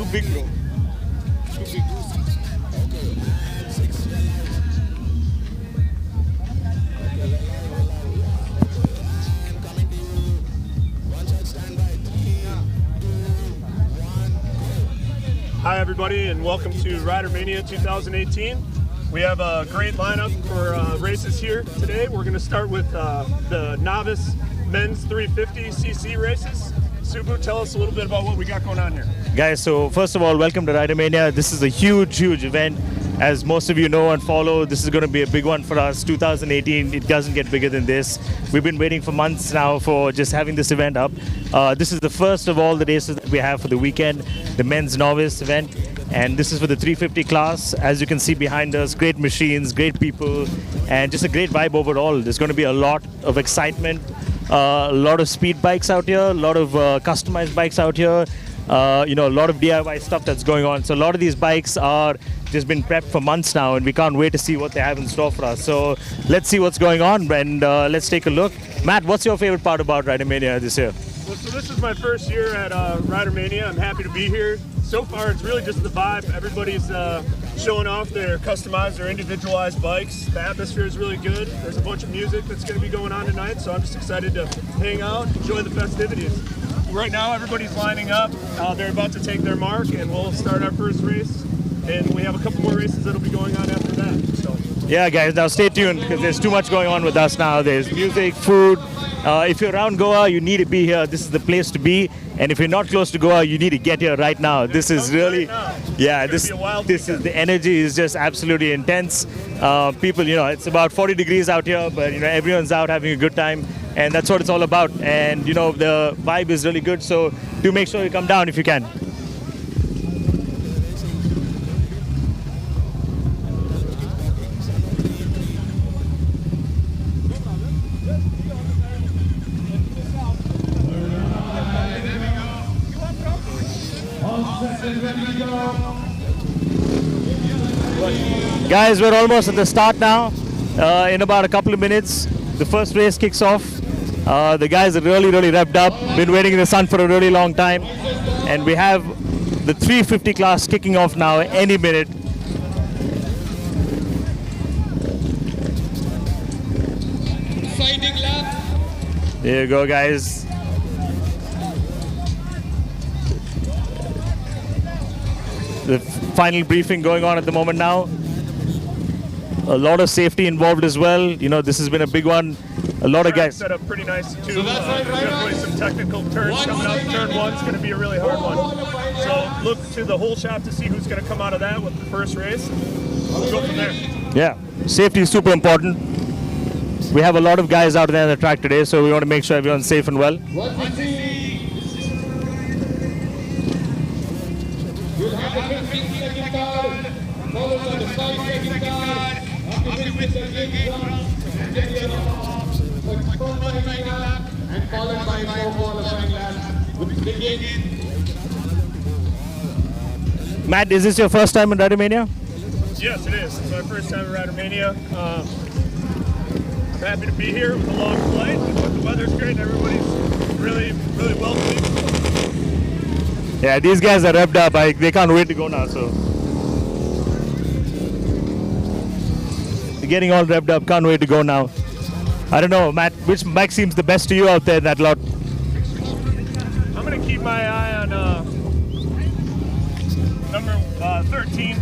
Too big, bro. Too big. Hi everybody and welcome to Rider Mania 2018. We have a great lineup for races here today. We're going to start with the novice men's 350cc races. Subu, tell us a little bit about what we got going on here. Guys, so first of all, welcome to Rider Mania. This is a huge event. As most of you know and follow, this is going to be a big one for us. 2018, it doesn't get bigger than this. We've been waiting for months now for just having this event up. This is the first of all the races that we have for the weekend, the men's novice event. And this is for the 350 class. As you can see behind us, great machines, great people, and just a great vibe overall. There's going to be a lot of excitement, a lot of speed bikes out here, a lot of customized bikes out here. A lot of DIY stuff that's going on. So a lot of these bikes are just been prepped for months now, and we can't wait to see what they have in store for us. So let's see what's going on, and let's take a look. Matt, what's your favorite part about Rider Mania this year? Well, so this is my first year at Rider Mania. I'm happy to be here. So far, it's really just the vibe. Everybody's showing off their customized or individualized bikes. The atmosphere is really good. There's a bunch of music that's going to be going on tonight, so I'm just excited to hang out, enjoy the festivities. Right now, everybody's lining up. They're about to take their mark, and we'll start our first race. And we have a couple more races that'll be going on after that. So. Yeah, guys, now stay tuned because there's too much going on with us now. There's music, food. If you're around Goa, you need to be here. This is the place to be. And if you're not close to Goa, you need to get here right now. This is really, yeah, this is the energy is just absolutely intense. People, it's about 40 degrees out here, but everyone's out having a good time, and that's what it's all about. And the vibe is really good. So do make sure you come down if you can. Guys, we're almost at the start now. In about a couple of minutes, the first race kicks off. The guys are really revved up. Been waiting in the sun for a really long time. And we have the 350 class kicking off now any minute. Exciting lap. There you go, guys. The final briefing going on at the moment now. A lot of safety involved as well. This has been a big one. A lot of guys set up pretty nice too. So there's definitely some technical turns coming up. Turn one's going to be a really hard one. So look to the whole shot to see who's going to come out of that with the first race. We'll go from there. Yeah, safety is super important. We have a lot of guys out there on the track today, so we want to make sure everyone's safe and well. You'll have the 15-second card, followed by the 5-second card. After which the gate comes, and then the qualifying lap, and followed by 4 qualifying laps with the gate. Matt, is this your first time in Rider Mania? Yes, it is. It's my first time at Rider Mania. I'm happy to be here with a long flight. The weather's great and everybody's really welcoming. Yeah, these guys are revved up. They can't wait to go now, so. They're getting all revved up. Can't wait to go now. I don't know, Matt, which bike seems the best to you out there in that lot? I'm going to keep my eye on number 13.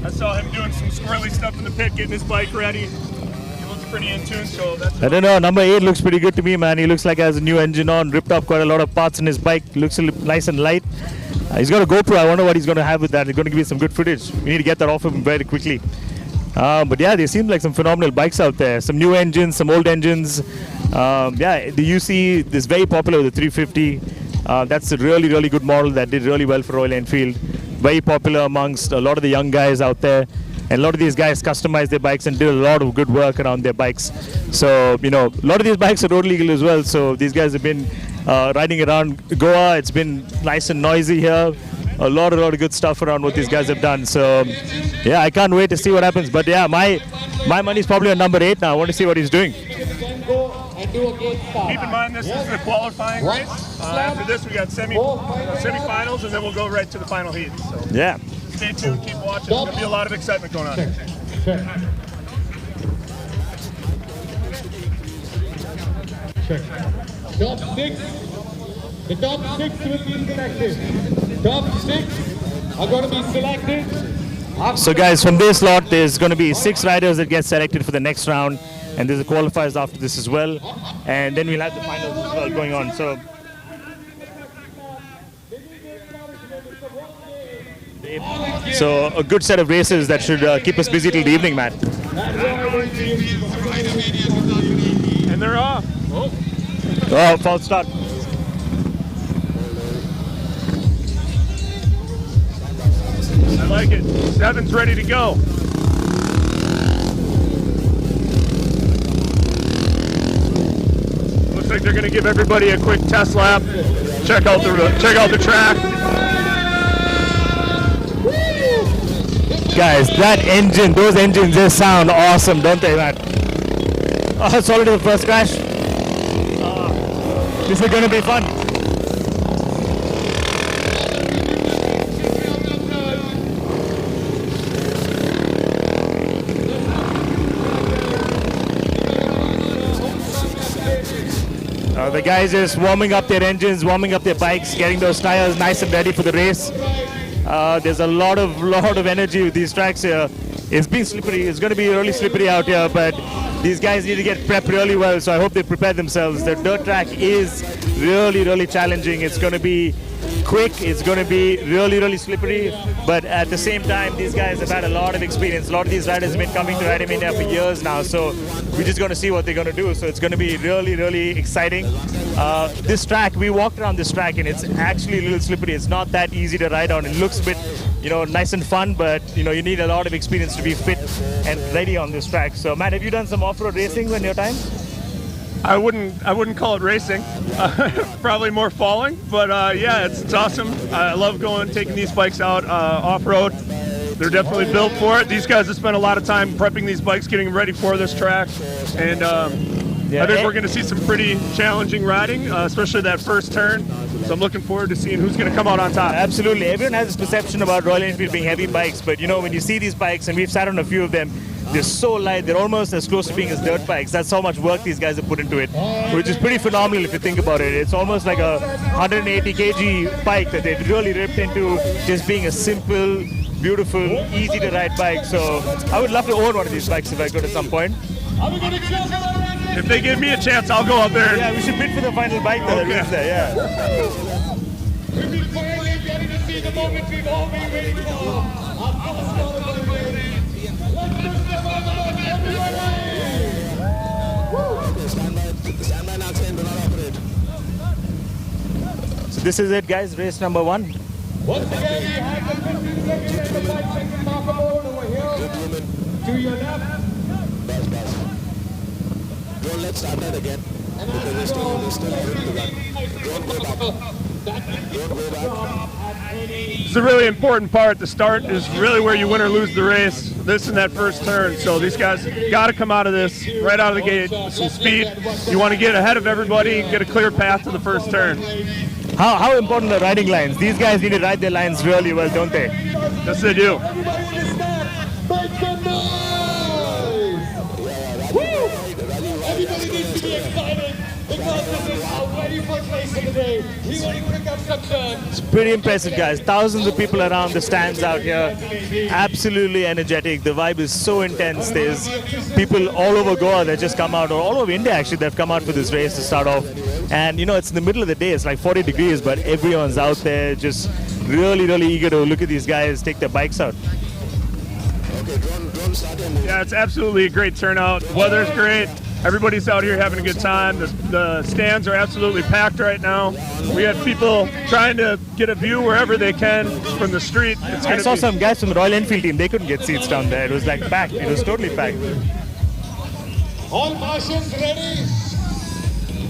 I saw him doing some squirrely stuff in the pit, getting his bike ready. He looks pretty in tune, so that's... I don't know, number 8 looks pretty good to me, man. He looks like he has a new engine on, ripped up quite a lot of parts in his bike. Looks nice and light. He's got a GoPro. I wonder what he's going to have with that. He's going to give me some good footage. We need to get that off of him very quickly. But yeah, there seem like some phenomenal bikes out there. Some new engines, some old engines. Yeah, the UC is very popular with the 350. That's a really good model that did really well for Royal Enfield. Very popular amongst a lot of the young guys out there. And a lot of these guys customized their bikes and did a lot of good work around their bikes. So, a lot of these bikes are road legal as well. So these guys have been riding around Goa. It's been nice and noisy here. A lot of good stuff around what these guys have done. So, yeah, I can't wait to see what happens. But yeah, my money's probably on number 8 now. I want to see what he's doing. and do a gate start. Keep in mind this is the qualifying race. After this we got semifinals and then we'll go right to the final heat. So Yeah. stay tuned, keep watching. There's going to be a lot of excitement going on. Check. Top 6. The top 6 will be selected. Top 6 are going to be selected. So guys, from this lot, there's going to be 6 riders that get selected for the next round, and there's the qualifiers after this as well, and then we'll have the finals as well going on. So a good set of races that should keep us busy till the evening, man. And they're off. Oh, false start. I like it. 7's ready to go. Looks like they're going to give everybody a quick test lap. Check out the track. Guys, those engines just sound awesome, don't they, man? Oh, it's already the first crash. This is going to be fun. The guys just warming up their engines, warming up their bikes, getting those tires nice and ready for the race. There's a lot of energy with these tracks here. It's been slippery. It's going to be really slippery out here, but these guys need to get prepped really well, so I hope they prepare themselves. The dirt track is really challenging. It's going to be quick. It's going to be really slippery, but at the same time, these guys have had a lot of experience. A lot of these riders have been coming to Ride Mania for years now, so we're just going to see what they're going to do. So it's going to be really exciting. This track, we walked around this track, and it's actually a little slippery. It's not that easy to ride on. It looks a bit, nice and fun, but you need a lot of experience to be fit and ready on this track. So Matt, have you done some off-road racing in your time? I wouldn't call it racing. Probably more falling, but yeah, it's awesome. I love taking these bikes out off-road. They're definitely built for it. These guys have spent a lot of time prepping these bikes, getting ready for this track, and I think we're going to see some pretty challenging riding, especially that first turn. So I'm looking forward to seeing who's going to come out on top. Absolutely. Everyone has this perception about Royal Enfield being heavy bikes, but when you see these bikes, and we've sat on a few of them, they're so light, they're almost as close to being as dirt bikes. That's how much work these guys have put into it, which is pretty phenomenal if you think about it. It's almost like a 180 kg bike that they've really ripped into just being a simple, beautiful, easy to ride bike. So I would love to own one of these bikes if I could at some point. If they give me a chance, I'll go up there. Yeah, we should bid for the final bike that is there, yeah. We've been finally getting to see the moment we've all been waiting for. So this is it, guys, race number 1. Once again, we have the 15 seconds and the 5 second marker board over here. To your left. Don't let's start that again. Because there's still room to run. Don't go back. Don't go back. It's a really important part. The start is really where you win or lose the race. This and that first turn. So these guys got to come out of this right out of the gate with some speed. You want to get ahead of everybody and get a clear path to the first turn. How important are riding lines? These guys need to ride their lines really well, don't they? Yes, they do. Everybody needs to be excited because this is our very first race of the day. We want to pick up some It's pretty impressive, guys. Thousands of people around the stands out here. Absolutely energetic. The vibe is so intense. There's people all over Goa that just come out, or all over India actually, that have come out for this race to start off. And it's in the middle of the day. It's like 40 degrees, but everyone's out there just really eager to look at these guys take their bikes out. Yeah, it's absolutely a great turnout. The weather's great. Everybody's out here having a good time. The stands are absolutely packed right now. We had people trying to get a view wherever they can from the street. I saw some guys from the Royal Enfield team. They couldn't get seats down there. It was like packed. It was totally packed. All marshals ready?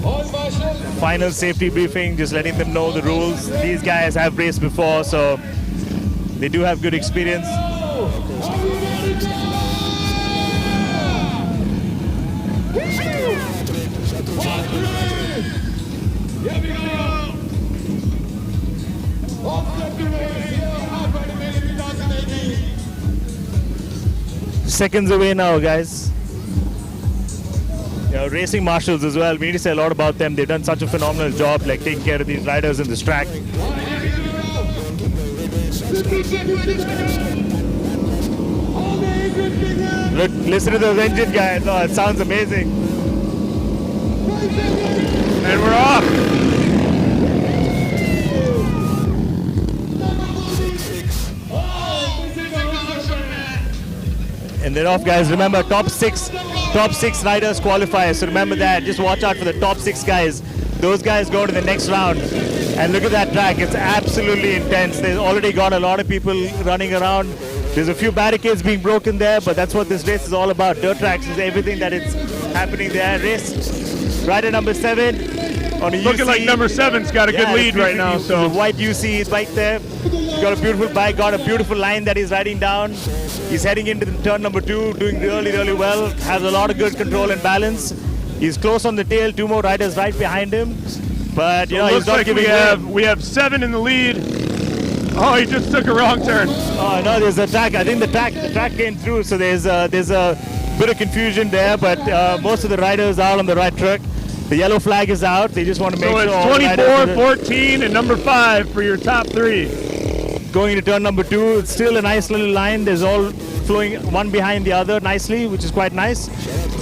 All marshals. Final safety briefing, just letting them know the rules. These guys have raced before, so they do have good experience. seconds away now, guys. Yeah, racing marshals as well. We need to say a lot about them. They've done such a phenomenal job, like taking care of these riders in this track. Look, listen to those engine guys. Oh, it sounds amazing. And we're off. And they're off, guys. Remember, top six riders qualify. So remember that. Just watch out for the top 6 guys. Those guys go to the next round. And look at that track. It's absolutely intense. They've already got a lot of people running around. There's a few barricades being broken there, but that's what this race is all about. Dirt tracks is everything that it's happening there. Race rider number 7 on a Looking UC. like number 7's got a good lead right now. So the white UC is right there. He's got a beautiful bike, got a beautiful line that he's riding down. He's heading into the turn number 2, doing really, really well. Has a lot of good control and balance. He's close on the tail. 2 more riders right behind him. But you know, he's looks not like giving we have 7 in the lead. Oh, he just took a wrong turn. Oh no, there's a track. I think the track came through, so there's a bit of confusion there. But most of the riders are on the right track. The yellow flag is out. They just want to make So sure. it's all the 24, riders 14, and number 5 for your top 3. going into turn number 2. It's still a nice little line. There's all flowing one behind the other nicely, which is quite nice.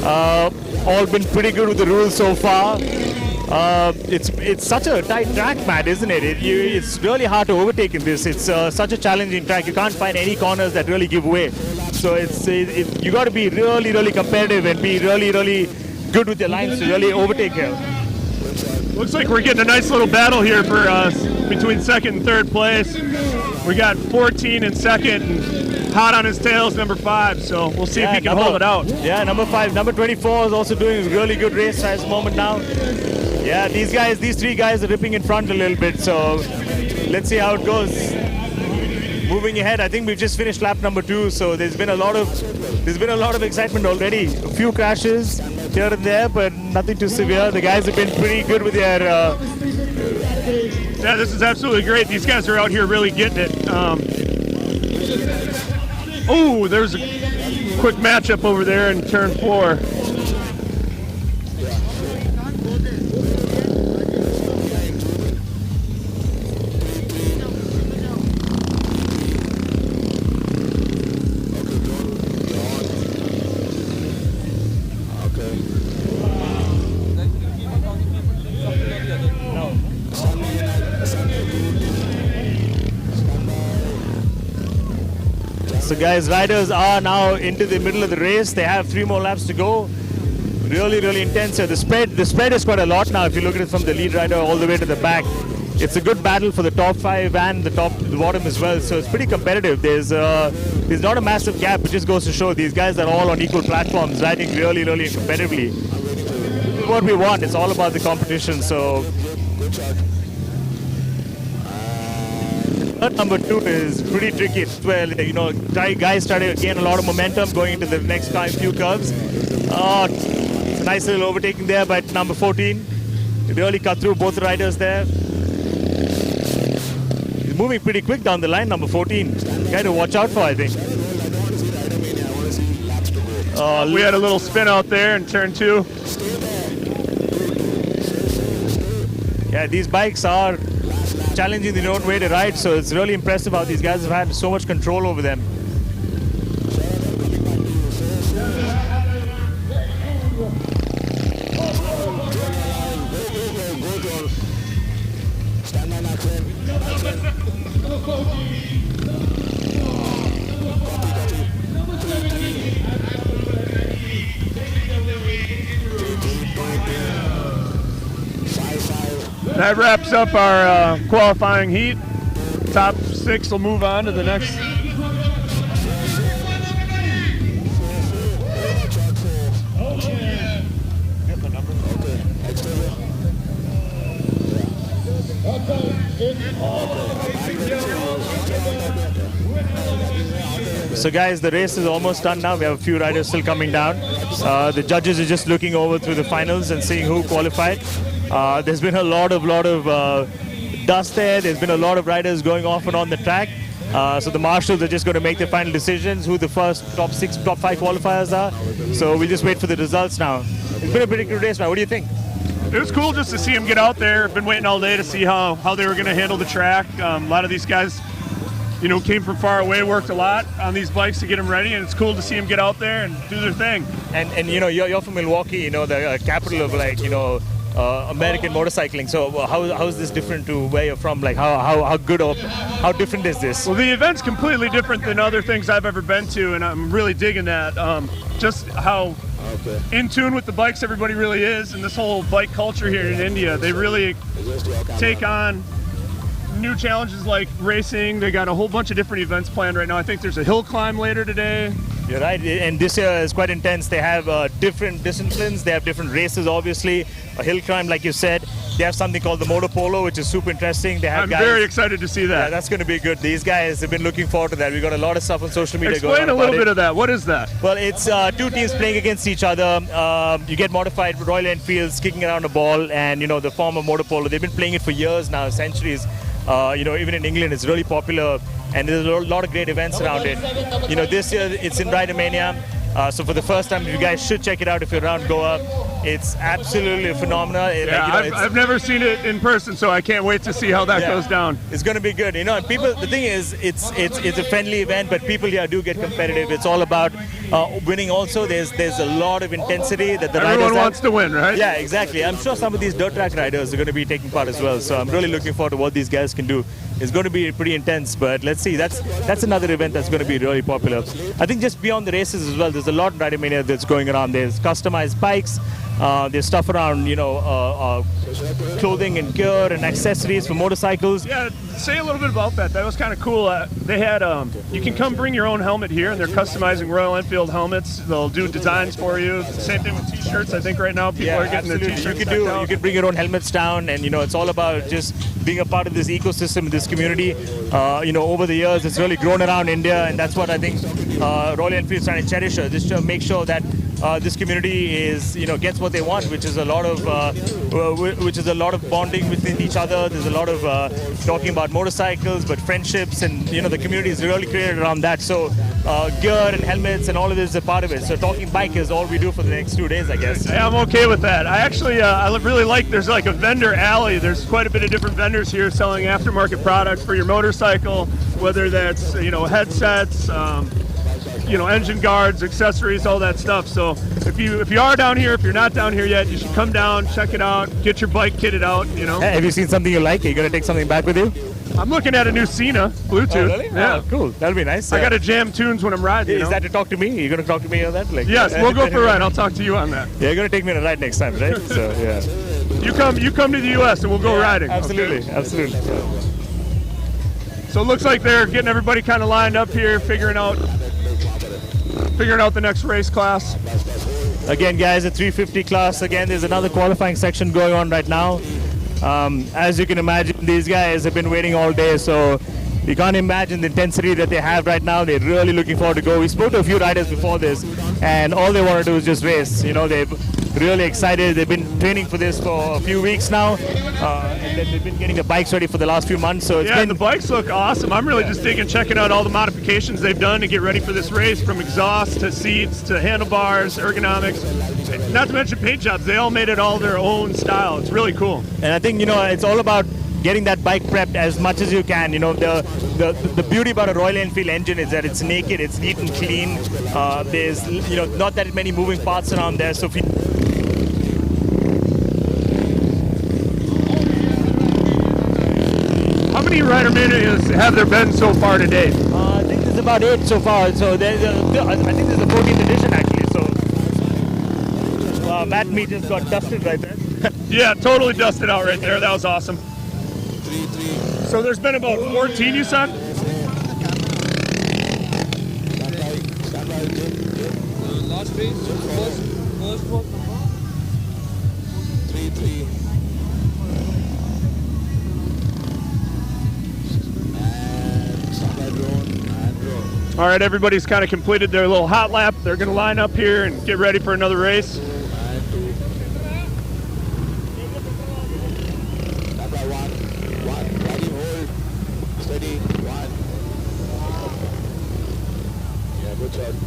All been pretty good with the rules so far. It's such a tight track, Matt, isn't it? It's really hard to overtake in this. It's such a challenging track. You can't find any corners that really give way. So you got to be really, really competitive and be really, really good with your lines to really overtake here. Looks like we're getting a nice little battle here for between 2nd and 3rd place. We got 14 in 2nd, and hot on his tail is number 5. So we'll see if he can hold it out. Yeah, number 5, number 24 is also doing a really good race at this moment now. Yeah, these 3 guys are ripping in front a little bit, so let's see how it goes. Moving ahead, I think we've just finished lap number 2, so there's been a lot of excitement already. A few crashes here and there, but nothing too severe. The guys have been pretty good with their. Yeah, this is absolutely great. These guys are out here really getting it. Oh, there's a quick matchup over there in turn 4. So guys, riders are now into the middle of the race. They have 3 more laps to go. Really, really intense. So the spread is quite a lot now. If you look at it from the lead rider all the way to the back, it's a good battle for the top 5 and the bottom as well. So it's pretty competitive. There's not a massive gap. It just goes to show these guys are all on equal platforms, riding really, really competitively. This is what we want. It's all about the competition. So. Number 2 is pretty tricky as well. You know, guys try to gain a lot of momentum going into the next few curves. It's a nice little overtaking there by number 14. They really cut through both riders there. He's moving pretty quick down the line, number 14. Guy to watch out for, I think. We had a little spin out there in turn 2. Yeah, these bikes are challenging their own way to ride, so it's really impressive how these guys have had so much control over them. That wraps up our qualifying heat. Top 6 will move on to the next. So guys, the race is almost done now. We have a few riders still coming down. The judges are just looking over through the finals and seeing who qualified. There's been a lot of dust there. There's been a lot of riders going off and on the track. So the marshals are just going to make the final decisions, who the first top 6, top 5 qualifiers are. So we'll just wait for the results now. It's been a pretty good race, man. What do you think? It was cool just to see him get out there. I've been waiting all day to see how they were going to handle the track. A lot of these guys, came from far away, worked a lot on these bikes to get them ready, and it's cool to see them get out there and do their thing. And you're from Milwaukee, the capital of American motorcycling. So how is this different to where you're from? Like how good or how different is this? Well, the event's completely different than other things I've ever been to, and I'm really digging that. Just how in tune with the bikes everybody really is, and this whole bike culture here in India. They really take on new challenges like racing. They got a whole bunch of different events planned right now. I think there's a hill climb later today. You're right, and this year is quite intense. They have different disciplines. They have different races, obviously. A hill climb, like you said. They have something called the motor polo, which is super interesting. They have I'm very excited to see that. Yeah, that's going to be good. These guys have been looking forward to that. We got a lot of stuff on social media going on. Explain a little bit of that. What is that? Well, it's 2 teams playing against each other. You get modified Royal Enfields kicking around a ball, and the form of motor polo. They've been playing it for years now, centuries. Even in England, it's really popular, and there's a lot of great events around it. This year it's in Mania. So for the first time, you guys should check it out if you're around Goa. It's absolutely phenomenal. Yeah, I've never seen it in person, so I can't wait to see how that goes down. It's going to be good. And people, the thing is, it's a friendly event, but people here do get competitive. It's all about winning. Also, there's a lot of intensity that the riders Everyone wants to win, right? Yeah, exactly. I'm sure some of these dirt track riders are going to be taking part as well. So I'm really looking forward to what these guys can do. It's going to be pretty intense, but let's see. That's another event that's going to be really popular. I think just beyond the races as well, there's a lot in Rider Mania that's going around. There's customized bikes. There's stuff around, clothing and gear and accessories for motorcycles. Yeah, say a little bit about that. That was kind of cool. They had, you can come bring your own helmet here, and they're customizing Royal Enfield helmets. They'll do designs for you. Same thing with T-shirts. I think right now people are getting their T-shirts. You can bring your own helmets down, and it's all about just being a part of this ecosystem, this community. Over the years, it's really grown around India, and that's what I think Royal Enfield is trying to cherish, just to make sure that this community is, gets what they want, which is a lot of bonding within each other. There's a lot of talking about motorcycles, but friendships, and the community is really created around that. So gear and helmets and all of this is a part of it. So talking bike is all we do for the next 2 days, I guess. Yeah, I'm okay with that. I actually I really like. There's like a vendor alley. There's quite a bit of different vendors here selling aftermarket products for your motorcycle, whether that's headsets. Engine guards, accessories, all that stuff. So if you are down here, if you're not down here yet, you should come down, check it out, get your bike kitted out. Hey, have you seen something you like? Are you gonna take something back with you? I'm looking at a new Sena Bluetooth. Oh, really? Yeah, cool. That'll be nice. I gotta jam tunes when I'm riding. Is that to talk to me? Are you gonna talk to me on that? Yes, we'll go for a ride. I'll talk to you on that. Yeah, you're gonna take me on a ride next time, right? So yeah. You come to the U.S. and we'll go riding. Absolutely, okay? absolutely. So it looks like they're getting everybody kind of lined up here, figuring out the next race class. Again, guys, a 350 class. Again, there's another qualifying section going on right now. As you can imagine, these guys have been waiting all day, so you can't imagine the intensity that they have right now. They're really looking forward to go. We spoke to a few riders before this, and all they want to do is just race. They're really excited. They've been training for this for a few weeks now, and they've been getting the bikes ready for the last few months. So and the bikes look awesome. I'm really just digging, checking out all the modifications they've done to get ready for this race, from exhaust to seats to handlebars, ergonomics, not to mention paint jobs. They all made it all their own style. It's really cool. And I think it's all about getting that bike prepped as much as you can. The beauty about a Royal Enfield engine is that it's naked, it's neat and clean. There's not that many moving parts around there. So if you How many Rider Manias have there been so far to date? I think there's about 8 so far. So I think there's a 14th edition actually. So Matt Meat just got dusted right there. Yeah, totally dusted out right there. That was awesome. So there's been about 14, you said? Last race, first one. 3-3. All right, everybody's kind of completed their little hot lap. They're going to line up here and get ready for another race. Good shot.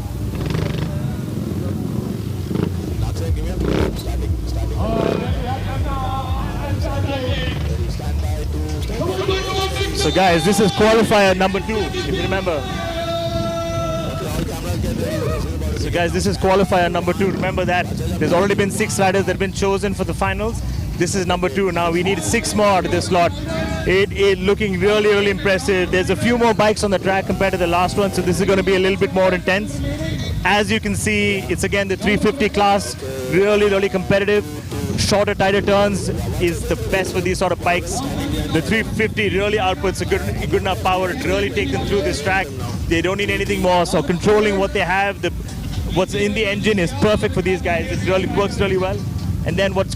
Lakshya, give me a play. Starting. Stand by to So guys, this is qualifier number 2, if you remember. So guys, this is qualifier number 2. Remember that. There's already been 6 riders that have been chosen for the finals. This is number 2. Now we need 6 more out of this lot. It looking really, really impressive. There's a few more bikes on the track compared to the last one, so this is going to be a little bit more intense. As you can see, it's again the 350 class. Really, really competitive. Shorter, tighter turns is the best for these sort of bikes. The 350 really outputs a good enough power to really take them through this track. They don't need anything more, so controlling what they have, what's in the engine is perfect for these guys. It really works really well. And then what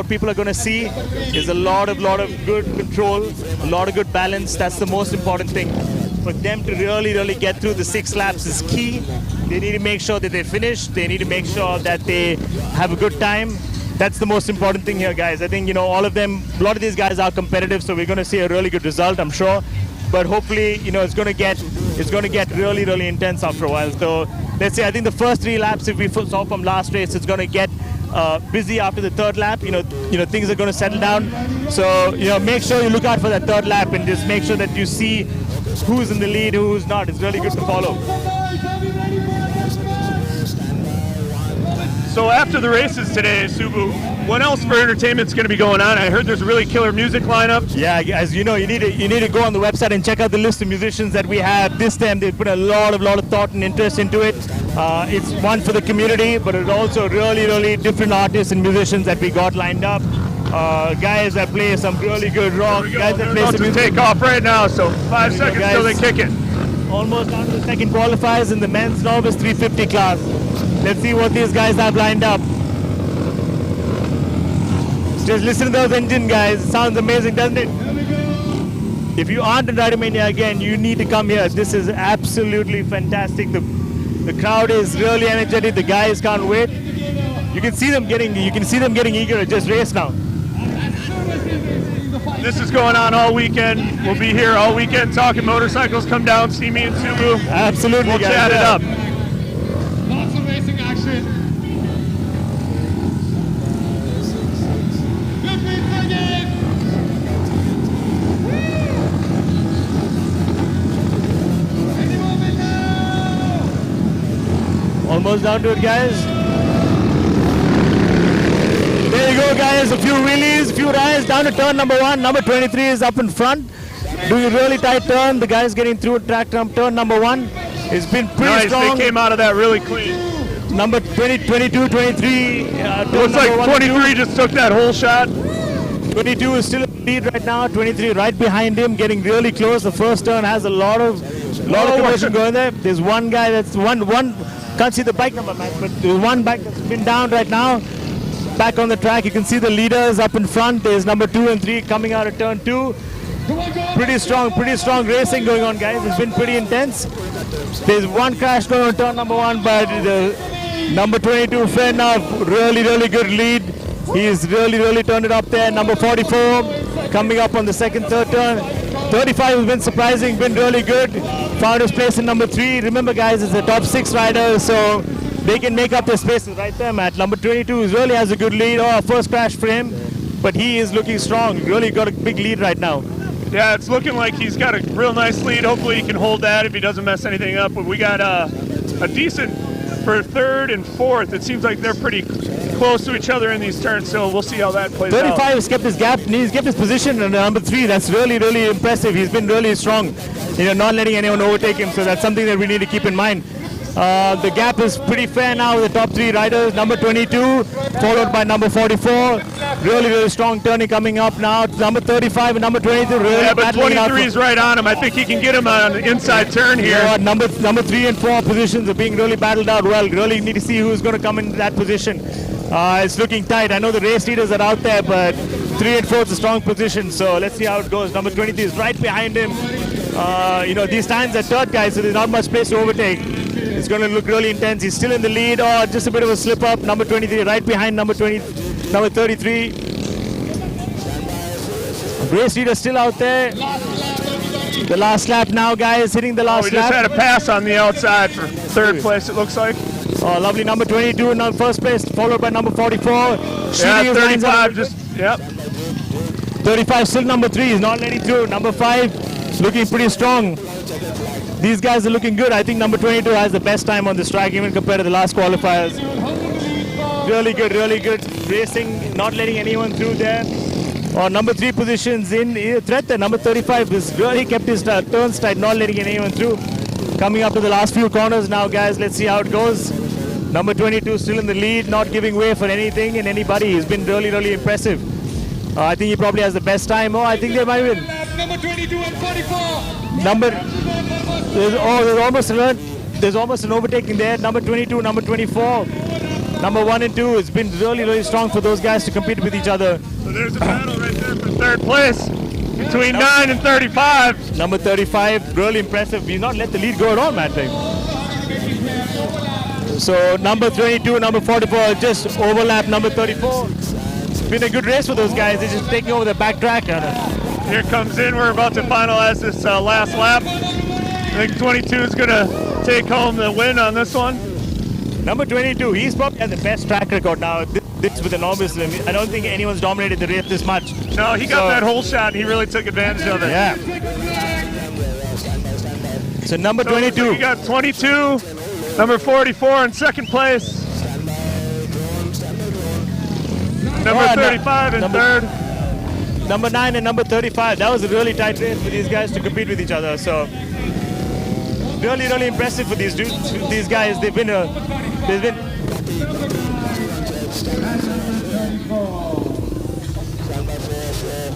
people are going to see is a lot of good control, a lot of good balance. That's the most important thing. For them to really, really get through the 6 laps is key. They need to make sure that they finish. They need to make sure that they have a good time. That's the most important thing here, guys. I think, all of them, a lot of these guys are competitive, so we're going to see a really good result, I'm sure. But hopefully, it's going to get really, really intense after a while. So let's say, I think the first 3 laps, if we saw from last race, it's going to get busy after the 3rd lap. Things are going to settle down. So, make sure you look out for that 3rd lap and just make sure that you see who's in the lead, who's not. It's really good to follow. So after the races today, Subbu, what else for entertainment's going to be going on? I heard there's a really killer music lineup. Yeah, as you know, you need to go on the website and check out the list of musicians that we have. This time they put a lot of thought and interest into it. It's one for the community, but it's also really, really different artists and musicians that we got lined up. Guys that play some really good rock. Guys that play some music. Take off right now, so 5 seconds till they kick it. Almost down to the second qualifiers in the men's novice 350 class. Let's see what these guys have lined up. Just listen to those engine guys. It sounds amazing, doesn't it? If you aren't in Rider Mania again, you need to come here. This is absolutely fantastic. The crowd is really energetic. The guys can't wait. You can see them getting eager to just race now. This is going on all weekend. We'll be here all weekend talking motorcycles. Come down, see me and Subbu. Absolutely, we'll guys. chat it up. Lots of racing action. 15 seconds. Any moment now. Almost down to it, guys. There you go, guys. A few wheelies, a few rides down to turn number 1. Number 23 is up in front, doing a really tight turn. The guy's getting through track turn number 1. It's been pretty strong. They came out of that really clean. Number 20, 22, 23. Looks like 23 just took that whole shot. 22 is still in the lead right now. 23 right behind him, getting really close. The first turn has a lot of commotion going there. There's one guy that's one. Can't see the bike number, man, but there's one bike that's been down right now. Back on the track, you can see the leaders up in front. There's number 2 and 3 coming out of turn 2. Pretty strong racing going on, guys. It's been pretty intense. There's one crash going on turn number 1, but the number 22, fair enough, really good lead. He's really turned it up there. Number 44 coming up on the 2nd, 3rd turn. 35 has been surprising, been really good. Found his place in number 3. Remember, guys, it's the top 6 riders, so they can make up their spaces right there, Matt. Number 22 really has a good lead. First crash for him, but he is looking strong. Really got a big lead right now. Yeah, it's looking like he's got a real nice lead. Hopefully he can hold that if he doesn't mess anything up. But we got a decent for 3rd and 4th. It seems like they're pretty close to each other in these turns, so we'll see how that plays 35 out. has kept his gap, and he's kept his position in number 3. That's really impressive. He's been really strong, not letting anyone overtake him, so that's something that we need to keep in mind. The gap is pretty fair now with the top 3 riders. Number 22 followed by number 44. Really strong turning coming up now. Number 35 and number 22 really yeah, but battling 23 is right on him. I think he can get him on an inside turn here. Yeah, number 3 and 4 positions are being really battled out well. Really need to see who's going to come in that position. It's looking tight. I know the race leaders are out there, but 3 and 4 is a strong position. So let's see how it goes. Number 23 is right behind him. These times are 3rd, guys, so there's not much space to overtake. It's going to look really intense. He's still in the lead. Just a bit of a slip up. Number 23 right behind number 33. Race leader still out there. The last lap now, guys, hitting the last We just lap. had a pass on the outside for third place, it looks like. Oh, lovely. Number 22 in first place, followed by number 44. Yeah, Shooting his lines out. 35 just, yep. 35 still number 3 is not letting through. Number 5 looking pretty strong. These guys are looking good. I think number 22 has the best time on this track even compared to the last qualifiers. Really good racing, not letting anyone through there. Number 3 positions in threat there. Number 35 has really kept his turns tight, not letting anyone through. Coming up to the last few corners now, guys. Let's see how it goes. Number 22 still in the lead, not giving way for anything and anybody. He's been really impressive. I think he probably has the best time. I think they might win. Number 22 and 44. There's almost an overtaking there. Number 22, number 24. Number 1 and 2. It's been really strong for those guys to compete with each other. So there's a battle right there for third place between 9 and 35. Number 35, really impressive. He's not let the lead go at all, Matt. So number 22, number 44 just overlap number 34. It's been a good race for those guys. They're just taking over the back track. Here comes in. We're about to finalize this last lap. I think 22 is going to take home the win on this one. Number 22, he's probably has the best track record now. This with enormous. I don't think anyone's dominated the race this much. No, he got that whole shot and he really took advantage of it. Yeah. So number 22. We got 22, number 44 in second place. Number 35 in third. Number 9 and number 35. That was a really tight race for these guys to compete with each other. So really impressive for these dudes. These guys, they've been.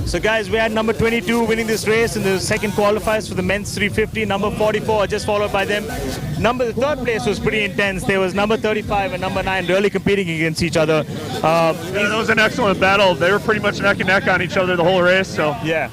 So guys, we had number 22 winning this race in the second qualifiers for the men's 350. Number 44 just followed by them. The third place was pretty intense. There was number 35 and number 9 really competing against each other. That was an excellent battle. They were pretty much neck and neck on each other the whole race. So yeah.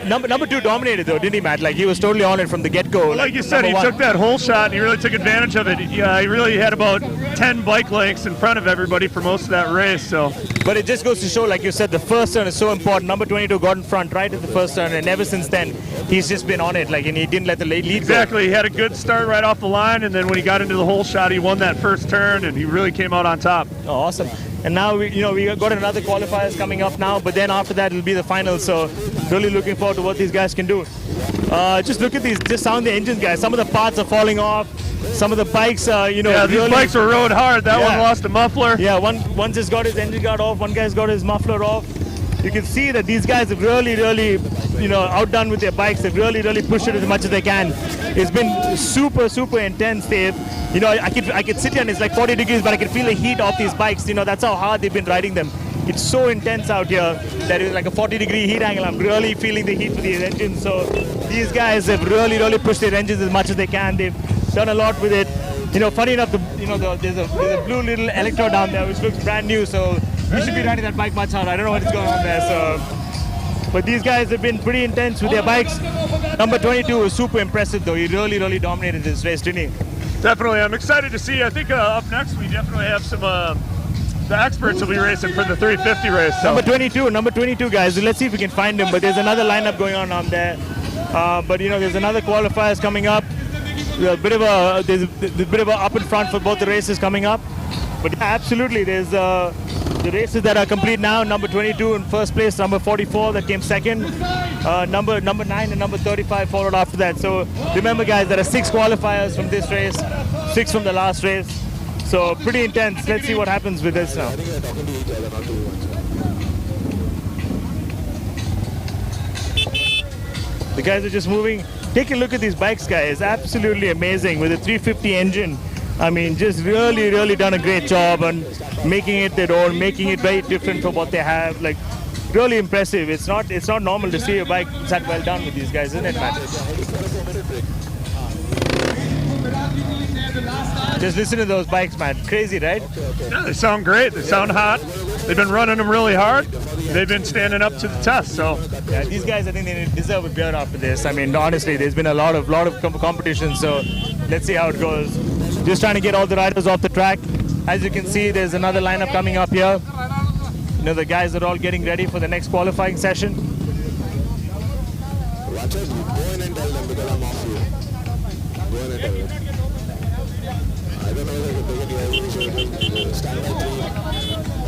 Number 2 dominated though, didn't he, Matt? Like he was totally on it from the get-go. Well, like you said, he took that whole shot and he really took advantage of it. He really had about 10 bike lengths in front of everybody for most of that race. So, but it just goes to show, like you said, the first turn is so important. Number 22 got in front right at the first turn, and ever since then, he's just been on it. Like, and he didn't let the lead go. Exactly. He had a good start right off the line, and then when he got into the whole shot, he won that first turn, and he really came out on top. Oh, awesome. And now we got another qualifiers coming up now, but then after that it'll be the final. So really looking forward to what these guys can do. Just look at these, just sound the engines, guys. Some of the parts are falling off. Some of the bikes, Yeah, these bikes were rode hard. That one lost a muffler. Yeah, one just got his engine guard off. One guy's got his muffler off. You can see that these guys have really, outdone with their bikes. They've really pushed it as much as they can. It's been super intense. I could sit here and it's like 40 degrees, but I can feel the heat off these bikes. That's how hard they've been riding them. It's so intense out here that it's like a 40-degree heat angle. I'm really feeling the heat for these engines. So these guys have really pushed their engines as much as they can. They've done a lot with it. Funny enough, there's a blue little electro down there which looks brand new. So you should be riding that bike much harder. I don't know what is going on there. So, but these guys have been pretty intense with their bikes. Number 22 was super impressive though. He really dominated this race, didn't he? Definitely. I'm excited to see. I think up next we definitely have some. The experts will be racing for the 350 race. So. Number 22 guys. Let's see if we can find him. But there's another lineup going on there. But there's another qualifiers coming up. There's a bit of a up in front for both the races coming up. But yeah, absolutely, there's the races that are complete now. Number 22 in first place, number 44 that came second, number 9 and number 35 followed after that. So remember guys, there are 6 qualifiers from this race, 6 from the last race. So pretty intense. Let's see what happens with this now. The guys are just moving. Take a look at these bikes, guys. Absolutely amazing with a 350 engine. I mean, just really done a great job on making it their own, making it very different from what they have. Like, really impressive. It's not normal to see a bike that well done with these guys, isn't it, Matt? Just listen to those bikes, man. Crazy, right? Yeah, they sound great. They sound hot. They've been running them really hard. They've been standing up to the test. So yeah, these guys, I think they deserve a beer after this. I mean, honestly, there's been a lot of competition. So let's see how it goes. Just trying to get all the riders off the track. As you can see, there's another lineup coming up here. The guys are all getting ready for the next qualifying session. Just go in and tell them because I'm off you. Go in and tell them. I don't know whether they can hear you, so just stand by three.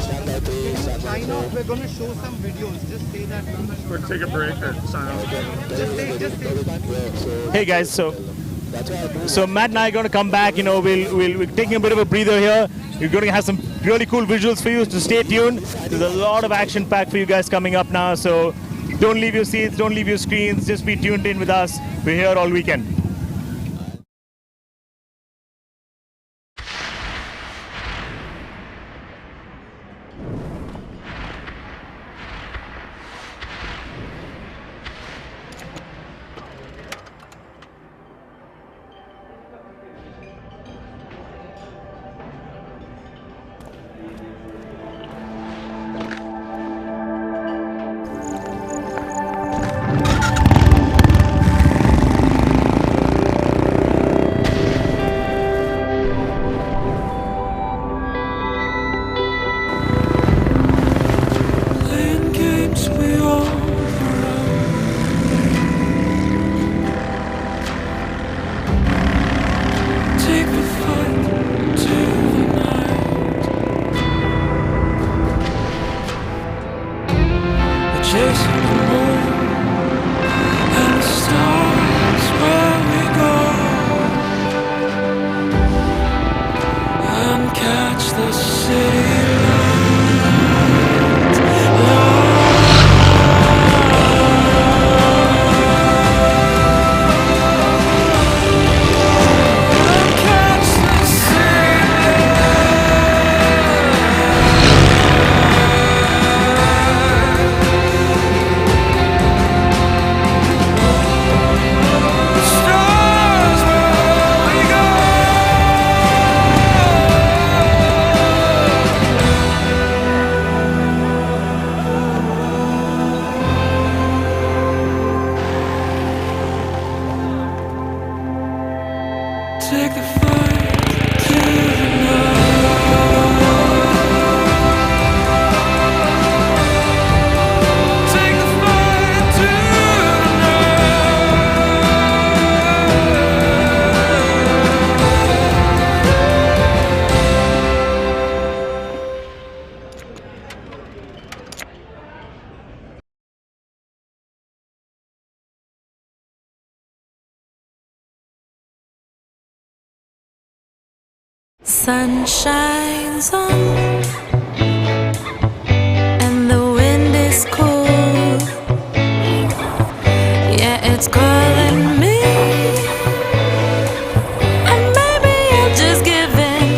Stand by three, stand by Sign off. four. We're going to show some videos. Just say that. Or take a break or sign off. Just say. Yeah, so Hey guys, that's why I do. so Matt and I are going to come back. You know, we're taking a bit of a breather here. We're going to have some really cool visuals for you, so stay tuned. There's a lot of action packed for you guys coming up now, so don't leave your seats, don't leave your screens, just be tuned in with us. We're here all weekend. Playing games we all around. Take the fight to the night. We're chasing the moon and the stars where we go, and catch the city take the fight to the night. Take the fight to the night. Sun shines on and the wind is cool. Yeah, it's calling me, and maybe I'll just give in.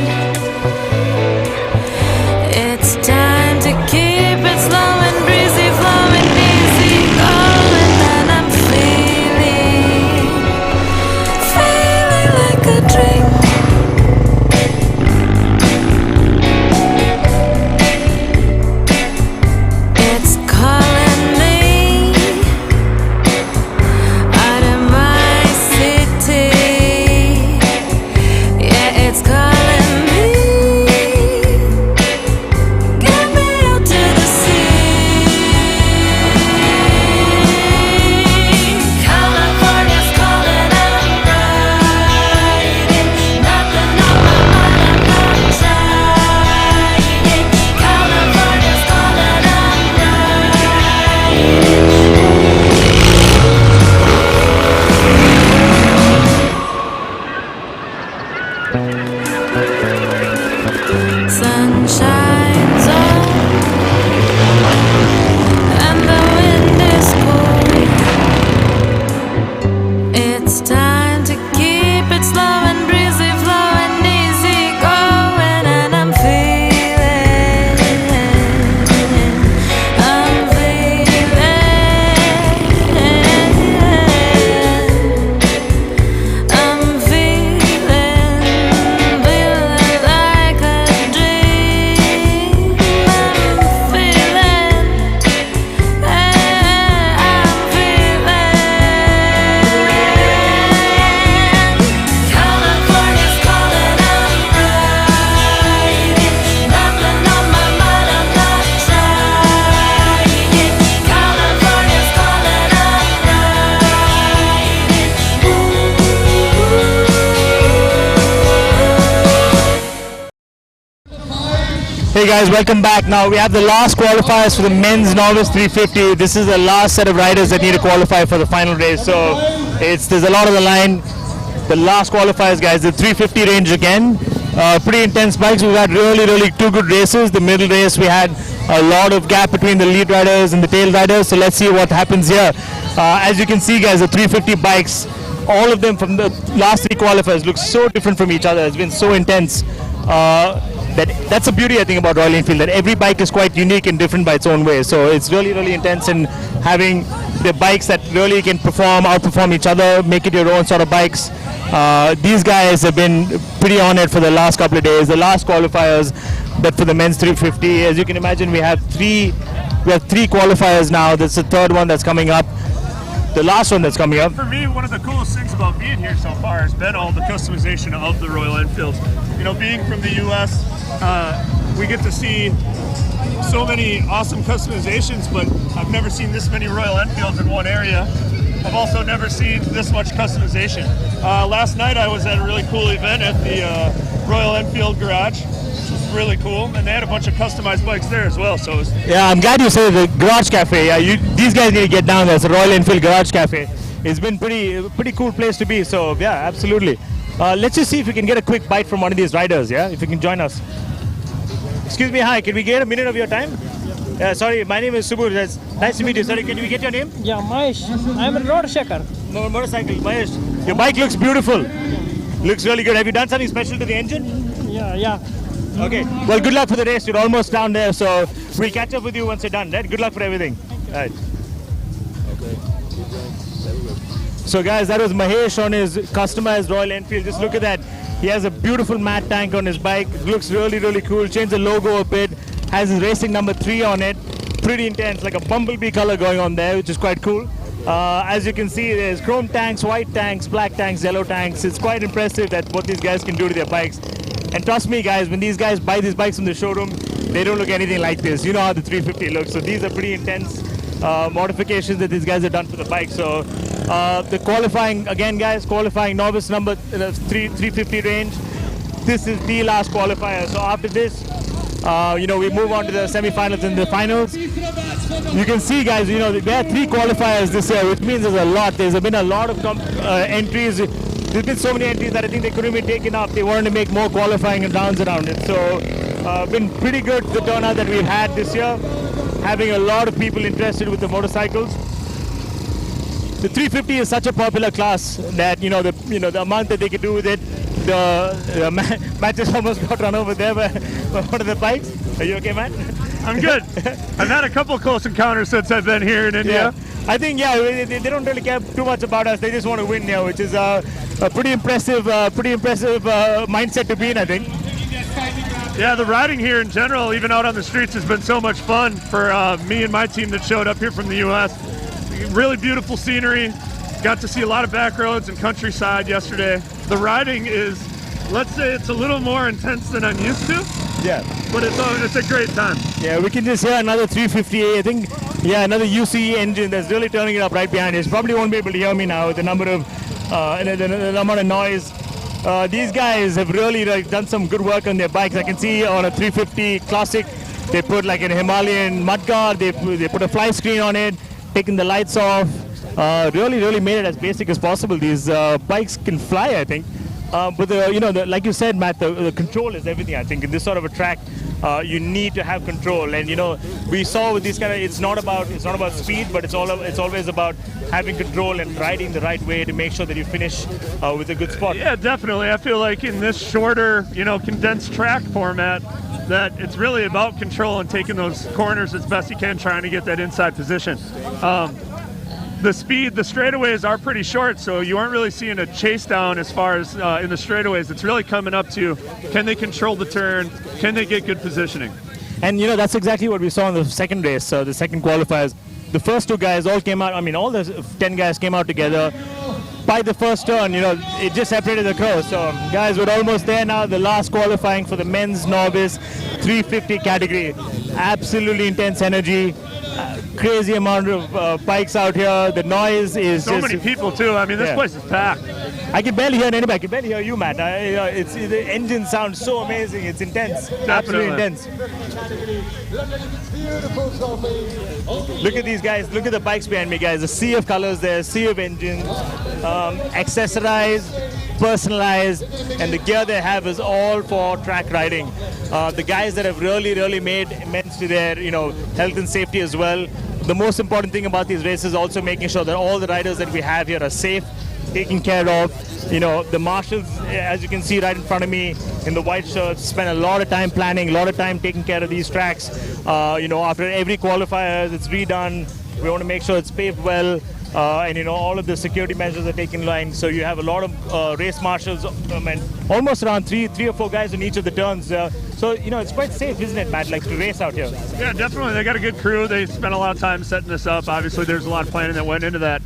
It's time to keep it slow and breezy, flowing easy, going, and I'm feeling like a drink. Sun shines on and the wind is cool. It's time to keep it slow and breezy, flowing easy, going, and I'm feeling like a dream. Hey guys, welcome back. Now we have the last qualifiers for the men's novice 350. This is the last set of riders that need to qualify for the final race. So there's a lot on the line. The last qualifiers, guys, the 350 range again. Pretty intense bikes. We've had really two good races. The middle race we had a lot of gap between the lead riders and the tail riders. So let's see what happens here. As you can see, guys, the 350 bikes, all of them from the last three qualifiers look so different from each other. It's been so intense. That's the beauty, I think, about Royal Enfield, that every bike is quite unique and different by its own way. So it's really intense in having the bikes that really can outperform each other, make it your own sort of bikes. These guys have been pretty on it for the last couple of days, the last qualifiers. But for the men's 350, as you can imagine, we have three qualifiers now. There's the third one that's coming up. The last one that's coming up. For me, one of the coolest things about being here so far has been all the customization of the Royal Enfields. You know, being from the U.S., we get to see so many awesome customizations, but I've never seen this many Royal Enfields in one area. I've also never seen this much customization. Last night I was at a really cool event at the Royal Enfield garage. Really cool, and they had a bunch of customized bikes there as well. So yeah, I'm glad you said the Garage Cafe. Yeah, these guys need to get down there. It's a Royal Enfield Garage Cafe. It's been pretty cool place to be. So yeah, absolutely. Let's just see if we can get a quick bite from one of these riders. Yeah, if you can join us. Excuse me, hi. Can we get a minute of your time? Yeah, sorry, my name is Subur. Nice to meet you. Sorry, can we get your name? Yeah, Mahesh. I'm a road shaker. No, motorcycle, Mahesh. Your bike looks beautiful. Looks really good. Have you done something special to the engine? Yeah. Okay. Well, good luck for the race. You're almost down there, so we'll catch up with you once you're done. Right? Good luck for everything. All right. Okay. Very good. So, guys, that was Mahesh on his customized Royal Enfield. Just look at that. He has a beautiful matte tank on his bike. It looks really cool. Changed the logo a bit. Has his racing number 3 on it. Pretty intense, like a bumblebee color going on there, which is quite cool. As you can see, there's chrome tanks, white tanks, black tanks, yellow tanks. It's quite impressive that what these guys can do to their bikes. And trust me, guys, when these guys buy these bikes from the showroom, they don't look anything like this. You know how the 350 looks. So these are pretty intense modifications that these guys have done for the bike. So the qualifying, again, guys, qualifying novice number 350 range. This is the last qualifier. So after this, we move on to the semi-finals and the finals. You can see, guys, we had 3 qualifiers this year, which means there's a lot. There's been a lot of entries. There's been so many entries that I think they couldn't be taken up. They wanted to make more qualifying and rounds around it. So been pretty good, the turnout that we've had this year. Having a lot of people interested with the motorcycles. The 350 is such a popular class that the amount that they could do with it. The Matt just almost got run over there by one of the bikes. Are you okay, Matt? I'm good. I've had a couple close encounters since I've been here in India. Yeah. I think they don't really care too much about us. They just want to win here, which is a pretty impressive mindset to be in, I think. Yeah, the riding here in general, even out on the streets, has been so much fun for me and my team that showed up here from the U.S. Really beautiful scenery. Got to see a lot of back roads and countryside yesterday. The riding is, let's say, it's a little more intense than I'm used to. Yeah. But it's a great time. Yeah, we can just hear another 350. I think, another UCE engine that's really turning it up right behind us. Probably won't be able to hear me now with the number of the amount of noise. These guys have really done some good work on their bikes. I can see on a 350 Classic, they put like an Himalayan mudguard. They put a fly screen on it, taking the lights off. Really made it as basic as possible. These bikes can fly, I think. But like you said, Matt, the control is everything. I think in this sort of a track, you need to have control. And we saw with these it's not about speed, but it's always about having control and riding the right way to make sure that you finish with a good spot. Yeah, definitely. I feel like in this shorter, condensed track format, that it's really about control and taking those corners as best you can, trying to get that inside position. The straightaways are pretty short, so you aren't really seeing a chase down as far as in the straightaways. It's really coming up to, can they control the turn? Can they get good positioning? And that's exactly what we saw in the second race, so the second qualifiers. The first 2 guys all came out, all the 10 guys came out together. By the first turn, it just separated the crows. So guys, we're almost there now. The last qualifying for the men's novice 350 category. Absolutely intense energy. Crazy amount of bikes out here. The noise is so many people too. This place is packed. I can barely hear anybody. I can barely hear you, Matt. The engine sounds so amazing. It's intense. Absolutely intense. Look at these guys. Look at the bikes behind me, guys. A sea of colors there, a sea of engines, accessorized, personalized, and the gear they have is all for track riding. The guys that have really made immense to their health and safety as well. The most important thing about these races is also making sure that all the riders that we have here are safe, taken care of. The marshals, as you can see right in front of me in the white shirts, spend a lot of time planning, a lot of time taking care of these tracks. After every qualifier, it's redone. We want to make sure it's paved well. And all of the security measures are taken in line. So you have a lot of race marshals, and almost around three or four guys in each of the turns. So it's quite safe, isn't it, Matt? Like to race out here. Yeah, definitely. They got a good crew. They spent a lot of time setting this up. Obviously, there's a lot of planning that went into that.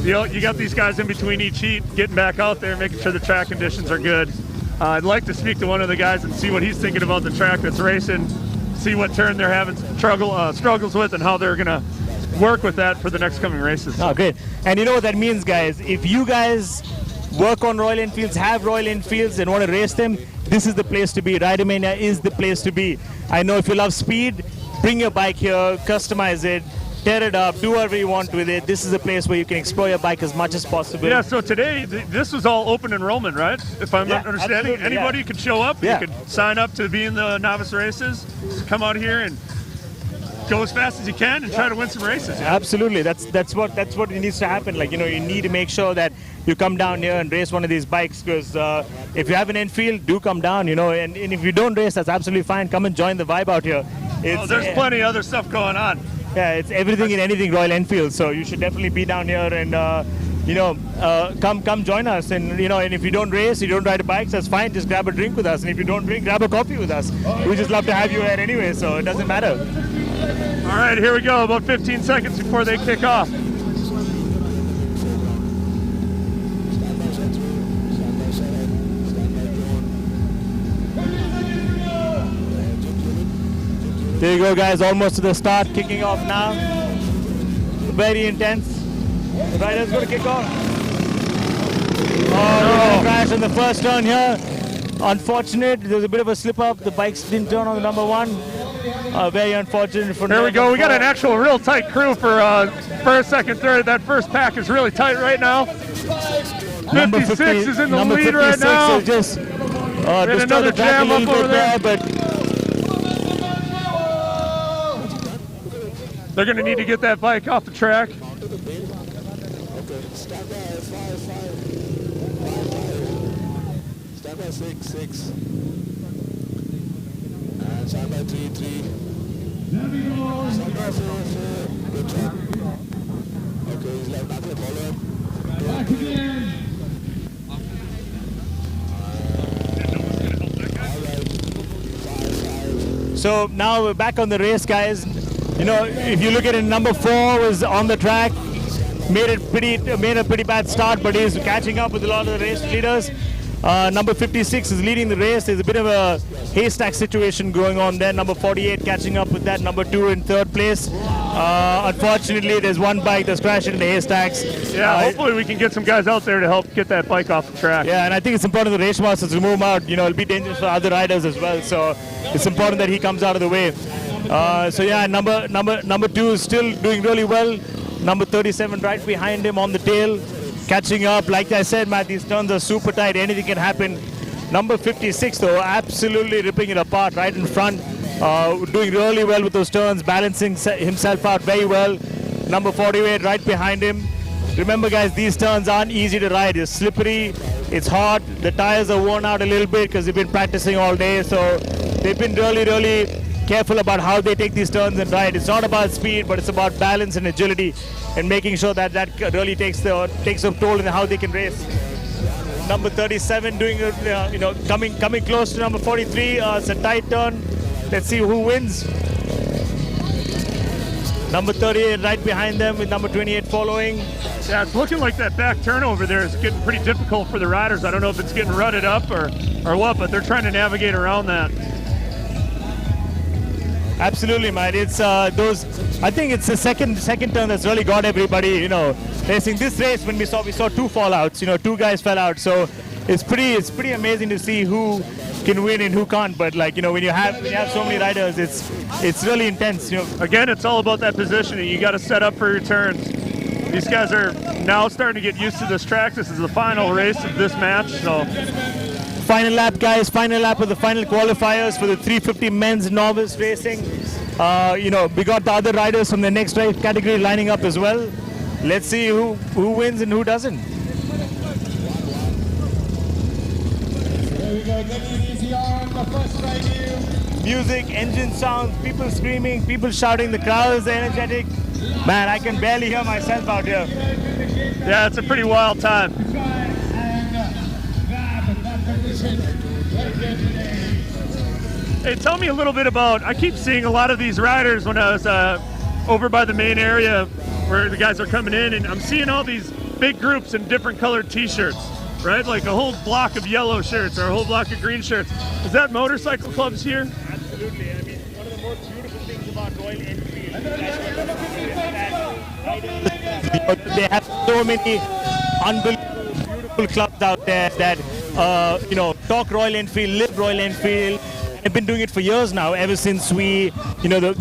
You got these guys in between each heat, getting back out there, making sure the track conditions are good. I'd like to speak to one of the guys and see what he's thinking about the track that's racing, see what turn they're having struggles with, and how they're gonna work with that for the next coming races. Oh, great. And you know what that means, guys? If you guys work on Royal Enfields, have Royal Enfields and want to race them, this is the place to be. Ridermania is the place to be. I know if you love speed, bring your bike here, customize it, tear it up, do whatever you want with it. This is a place where you can explore your bike as much as possible. Yeah, so today, this was all open enrollment, right? If I'm not understanding. Anybody could show up. Yeah. You could sign up to be in the novice races, come out here and go as fast as you can and try to win some races. Absolutely, that's what needs to happen. Like, you need to make sure that you come down here and race one of these bikes, because if you have an Enfield, do come down, and if you don't race, that's absolutely fine. Come and join the vibe out here. There's plenty of other stuff going on. Yeah, it's everything and anything Royal Enfield, so you should definitely be down here and come join us. And and if you don't race, you don't ride bikes, that's fine. Just grab a drink with us, and if you don't drink, grab a coffee with us. We just love to have you here anyway, so it doesn't matter. All right, here we go. About 15 seconds before they kick off. There you go, guys. Almost to the start. Kicking off now. Very intense. The rider's going to kick off. Oh, crash in the first turn here. Unfortunate. There's a bit of a slip up. The bikes didn't turn on the number one. Very unfortunate for. There we go. We got an actual real tight crew for first, second, third. That first pack is really tight right now. 56 is in the lead right now. Is just and another jam up over there. But they're going to need to get that bike off the track. Stand by 6. And stand by 3. Stand by 4. Good job. Okay, he's left back to follow him. Back again. so now we're back on the race, guys. If you look at it, number 4 was on the track, made a pretty bad start, but he's catching up with a lot of the race leaders. Number 56 is leading the race. There's a bit of a haystack situation going on there. Number 48 catching up with that. Number 2 in third place. Unfortunately, there's one bike that's crashed into the haystacks. Yeah, hopefully we can get some guys out there to help get that bike off the track. Yeah, and I think it's important the race masters to move him out. It'll be dangerous for other riders as well. So it's important that he comes out of the way. So yeah, number 2 is still doing really well. Number 37 right behind him on the tail, catching up. Like I said, Matt, these turns are super tight. Anything can happen. Number 56 though, absolutely ripping it apart right in front. Doing really well with those turns, balancing himself out very well. Number 48 right behind him. Remember, guys, these turns aren't easy to ride. It's slippery, it's hot. The tires are worn out a little bit because they've been practicing all day. So they've been really careful about how they take these turns and ride. It's not about speed, but it's about balance and agility, and making sure that really takes a toll in how they can race. Number 37 doing, coming close to number 43. It's a tight turn. Let's see who wins. Number 38 right behind them with number 28 following. Yeah, it's looking like that back turn over there is getting pretty difficult for the riders. I don't know if it's getting rutted up or what, but they're trying to navigate around that. Absolutely, man. It's those. I think it's the second turn that's really got everybody, racing this race. When we saw 2 fallouts. Two guys fell out. So it's pretty amazing to see who can win and who can't. But when you have so many riders, it's really intense. Again, it's all about that positioning. You got to set up for your turns. These guys are now starting to get used to this track. This is the final race of this match. So. Final lap, guys. Final lap of the final qualifiers for the 350 men's novice racing. We got the other riders from the next category lining up as well. Let's see who wins and who doesn't. There we go, taking it easy on the first right here. Music, engine sounds, people screaming, people shouting, the crowd is energetic. Man, I can barely hear myself out here. Yeah, it's a pretty wild time. Hey, tell me a little bit about, I keep seeing a lot of these riders when I was over by the main area where the guys are coming in, and I'm seeing all these big groups in different colored t-shirts, right? Like a whole block of yellow shirts or a whole block of green shirts. Is that motorcycle clubs here? Absolutely. I mean, one of the most beautiful things about Royal Enfield is that they have so many unbelievable, beautiful clubs out there that, talk Royal Enfield, live Royal Enfield. They've been doing it for years now, ever since the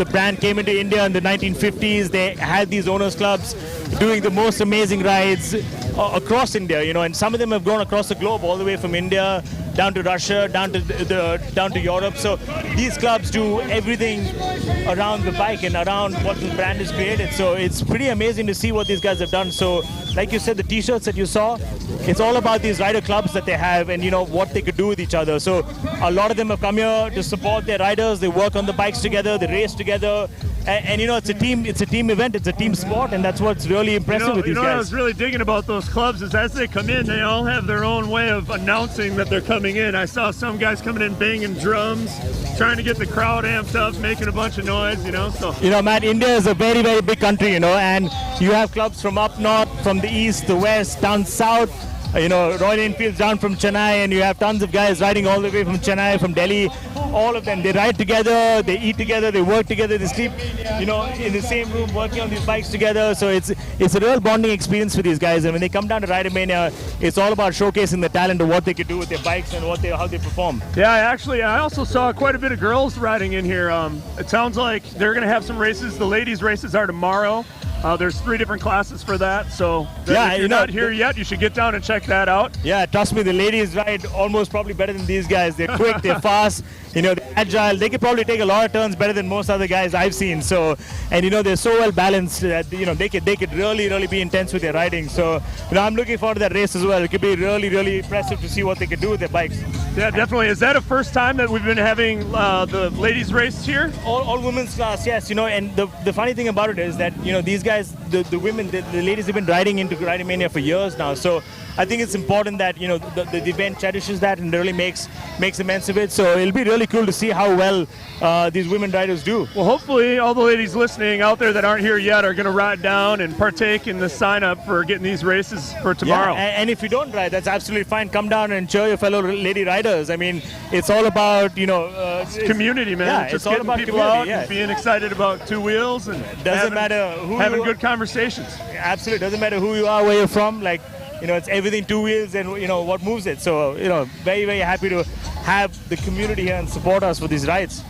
brand came into India in the 1950s. They had these owners clubs doing the most amazing rides across India, and some of them have gone across the globe, all the way from India down to Russia, down to Europe. So these clubs do everything around the bike and around what the brand has created. So it's pretty amazing to see what these guys have done. So, like you said, the t-shirts that you saw, it's all about these rider clubs that they have and what they could do with each other. So a lot of them have come here to support their riders. They work on the bikes together, they race together, and it's a team event, it's a team sport, and that's what's really impressive with these guys. What I was really digging about those clubs is as they come in, they all have their own way of announcing that they're coming in. I saw some guys coming in banging drums, trying to get the crowd amped up, making a bunch of noise, so. Matt, India is a very, very big country, and you have clubs from up north, from the east, the west, down south. Royal Enfield's down from Chennai, and you have tons of guys riding all the way from Chennai, from Delhi. All of them, they ride together, they eat together, they work together, they sleep, in the same room, working on these bikes together. So it's a real bonding experience for these guys. And when they come down to Rider Mania, it's all about showcasing the talent of what they could do with their bikes and how they perform. Yeah, I also saw quite a bit of girls riding in here. It sounds like they're going to have some races. The ladies' races are tomorrow. There's 3 different classes for that, so if you're not here yet, you should get down and check that out. Yeah, trust me, the ladies ride almost probably better than these guys. They're quick, they're fast, they're agile. They could probably take a lot of turns better than most other guys I've seen. So, and they're so well balanced that they could really, really be intense with their riding. So, I'm looking forward to that race as well. It could be really, really impressive to see what they could do with their bikes. Yeah, definitely. Is that a first time that we've been having the ladies race here? All women's class, yes. And the funny thing about it is that these guys, the women, the ladies have been riding into Rider Mania for years now. So I think it's important that the event cherishes that and really makes immense of it. So it'll be really cool to see how well these women riders do. Well, hopefully all the ladies listening out there that aren't here yet are going to ride down and partake in the sign up for getting these races for tomorrow. Yeah, and if you don't ride, that's absolutely fine. Come down and cheer your fellow lady riders. I mean, it's all about community, man. Yeah, Just all getting about people out yeah. and being excited about 2 wheels and having good conversations. Absolutely, doesn't matter who you are, where you're from. Like, it's everything 2 wheels and what moves it. So very, very happy to have the community here and support us for these rides.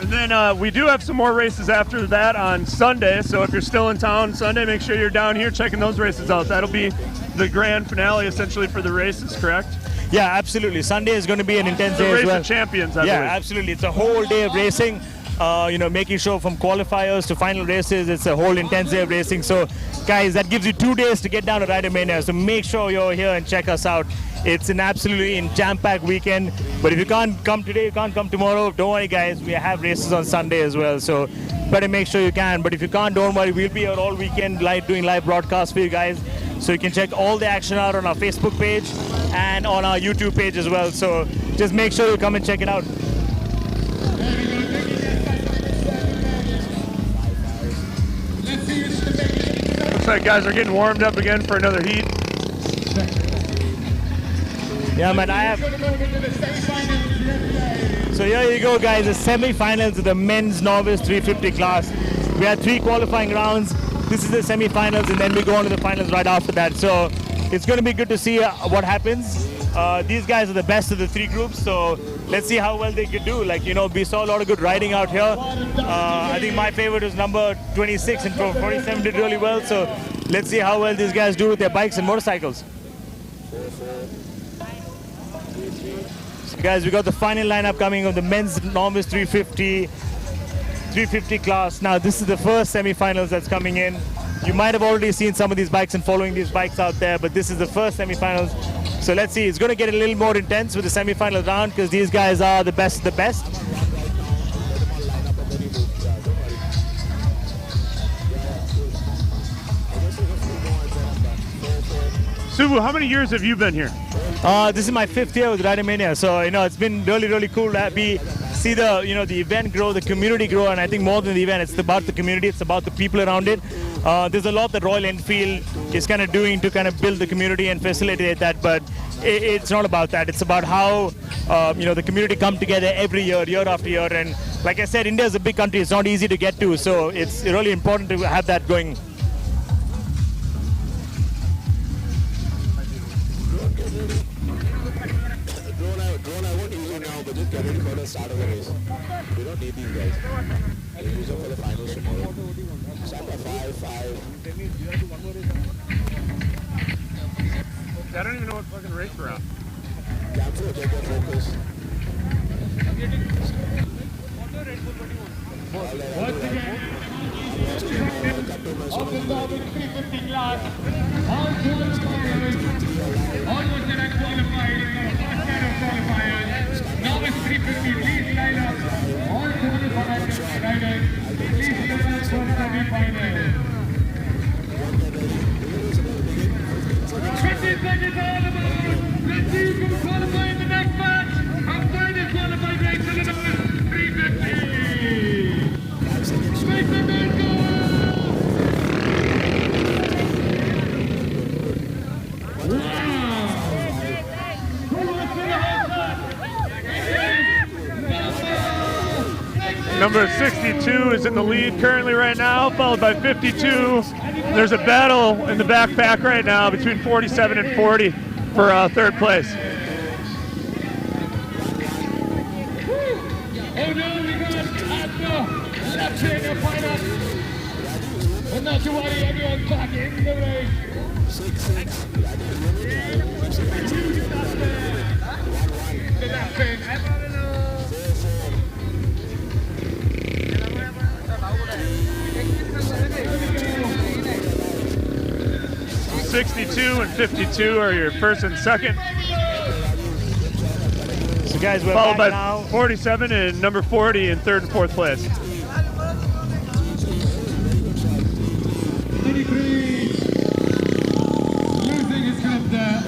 And then we do have some more races after that on Sunday. So if you're still in town Sunday, make sure you're down here checking those races out. That'll be the grand finale essentially for the races, correct? Yeah, absolutely. Sunday is going to be an intense day as well. Race of Champions, I believe. Absolutely. It's a whole day of racing. Making sure from qualifiers to final races, it's a whole intense day of racing. So, guys, that gives you 2 days to get down to Rider Mania. So make sure you're here and check us out. It's an absolutely jam-packed weekend. But if you can't come today, you can't come tomorrow, don't worry, guys. We have races on Sunday as well. So better make sure you can. But if you can't, don't worry. We'll be here all weekend doing live broadcasts for you guys. So you can check all the action out on our Facebook page and on our YouTube page as well. So just make sure you come and check it out. Looks like guys are getting warmed up again for another heat. Yeah, man, So here you go, guys, the semi-finals of the men's novice 350 class. We had 3 qualifying rounds. This is the semi-finals, and then we go on to the finals right after that. So it's going to be good to see what happens. These guys are the best of the 3 groups, so let's see how well they can do. Like, you know, we saw a lot of good riding out here. I think my favorite was number 26, and 47 did really well. So let's see how well these guys do with their bikes and motorcycles. So guys, we got the final lineup coming of the men's novice 350 class. Now this is the first semi-finals that's coming in. You might have already seen some of these bikes and following these bikes out there, but this is the first semi-finals. So let's see, it's going to get a little more intense with the semi-final round because these guys are the best of the best. Subu, how many years have you been here? This is my 5th year with Rider Mania, so you know it's been really cool to see the the event grow, the community grow, and I think more than the event, it's about the community, it's about the people around it. There's a lot that Royal Enfield is kind of doing to kind of build the community and facilitate that, but it's not about that. It's about how the community come together every year after year, and like I said, India is a big country. It's not easy to get to, so it's really important to have that going. Drone, I won't use it now, but just get ready for the start of the race. We don't need these guys. We'll use them for the finals tomorrow. Start by 5. I don't even know what fucking race we're on. Cancel, take your focus. Once again, of the novice 350 class, all qualifiers, almost direct qualified in the first set of qualifiers. Novice 350, please line up. All qualified riders, please line up for semi-final. 20 seconds all about. Let's see who can qualify in the next match. Our final qualified race for the novice 350. Make the man go! Number 62 is in the lead currently right now, followed by 52. There's a battle in the backpack right now between 47 and 40 for 3rd place. Oh no, we got Adno, left trainer final. But not to worry, everyone's back in the race. 62 and 52 are your 1st and 2nd. So guys, we're followed by back now. 47 and number 40 in 3rd and 4th place. 33, losing his cup there.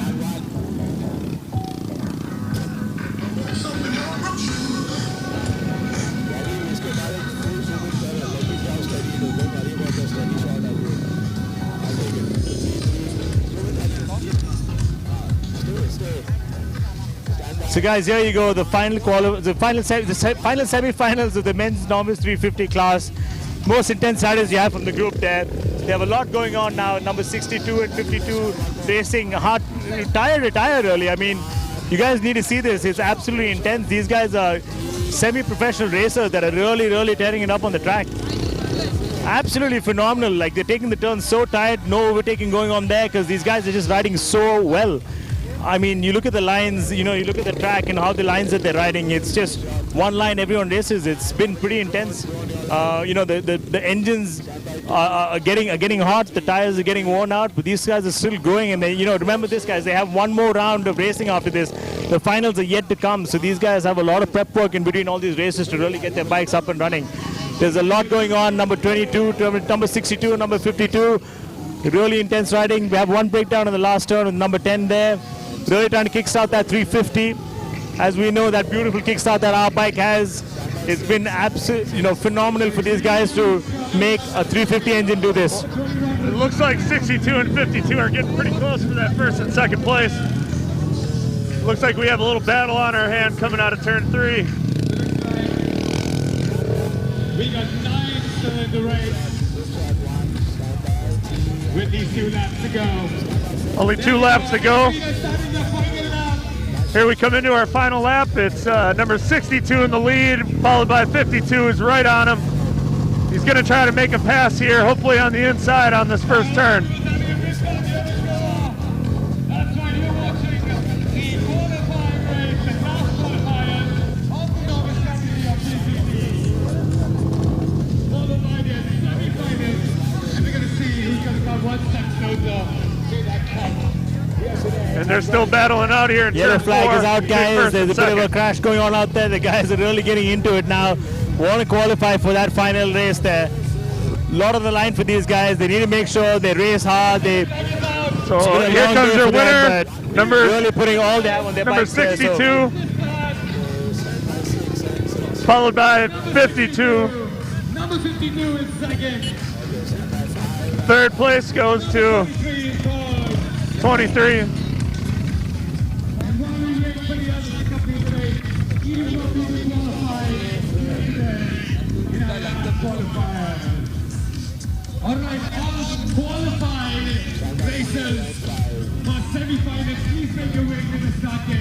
So guys, here you go, the final semi-finals of the men's novice 350 class. Most intense riders you have from the group there. They have a lot going on now. Number 62 and 52 racing hard, retire early. I mean, you guys need to see this. It's absolutely intense. These guys are semi-professional racers that are really tearing it up on the track. Absolutely phenomenal. Like, they're taking the turns so tight, no overtaking going on there because these guys are just riding so well. I mean, you look at the lines, you look at the track and how the lines that they're riding, it's just one line everyone races. It's been pretty intense. The engines are getting hot, the tires are getting worn out, but these guys are still going. And they, remember this, guys, they have one more round of racing after this. The finals are yet to come, so these guys have a lot of prep work in between all these races to really get their bikes up and running. There's a lot going on. Number 22, number 62, number 52. Really intense riding. We have one breakdown in the last turn with number 10 there. Really trying to kickstart that 350. As we know, that beautiful kickstart that our bike has, it's been absolutely, phenomenal for these guys to make a 350 engine do this. It looks like 62 and 52 are getting pretty close for that 1st and 2nd place. Looks like we have a little battle on our hand coming out of turn 3. We got 9 still in the race. With these 2 laps to go. Only 2 laps to go. Starting the final lap. Here we come into our final lap. It's number 62 in the lead, followed by 52 is right on him. He's going to try to make a pass here, hopefully on the inside on this first turn. That's why you're watching the qualifying race, the last qualifiers of the novice category of GCC. Followed by the semi-finals, and we're going to see who's going to come one step closer to that cup. And they're still battling out here in Yellow turn flag 4. is out, guys. There's a bit of a crash going on out there. The guys are really getting into it now. Want to qualify for that final race there. A lot on the line for these guys. They need to make sure they race hard. So here comes your winner, really putting all that on their number bikes there, 62, so. followed by 52. Number 52 is second. Third place goes to 3 is third. 23. And while we wait for the others to complete the race, even though people qualified today in our last qualifier. Alright, all qualified racers for semi-finals, please make your way to the start gate.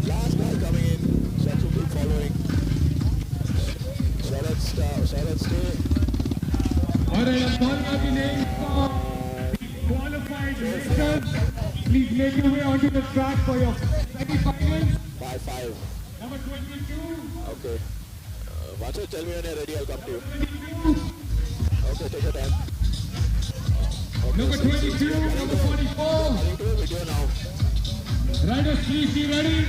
Last guy coming in, so to keep following. So let's stay. Alright, I'm calling out the names for the qualified racers. Please make your way onto the track for your semi-finals. 5-5. Number 22. Okay. Once you tell me when you're ready, I'll come to you. Okay, take your time. Number 22, number 44. Into a video now. Riders, please be ready.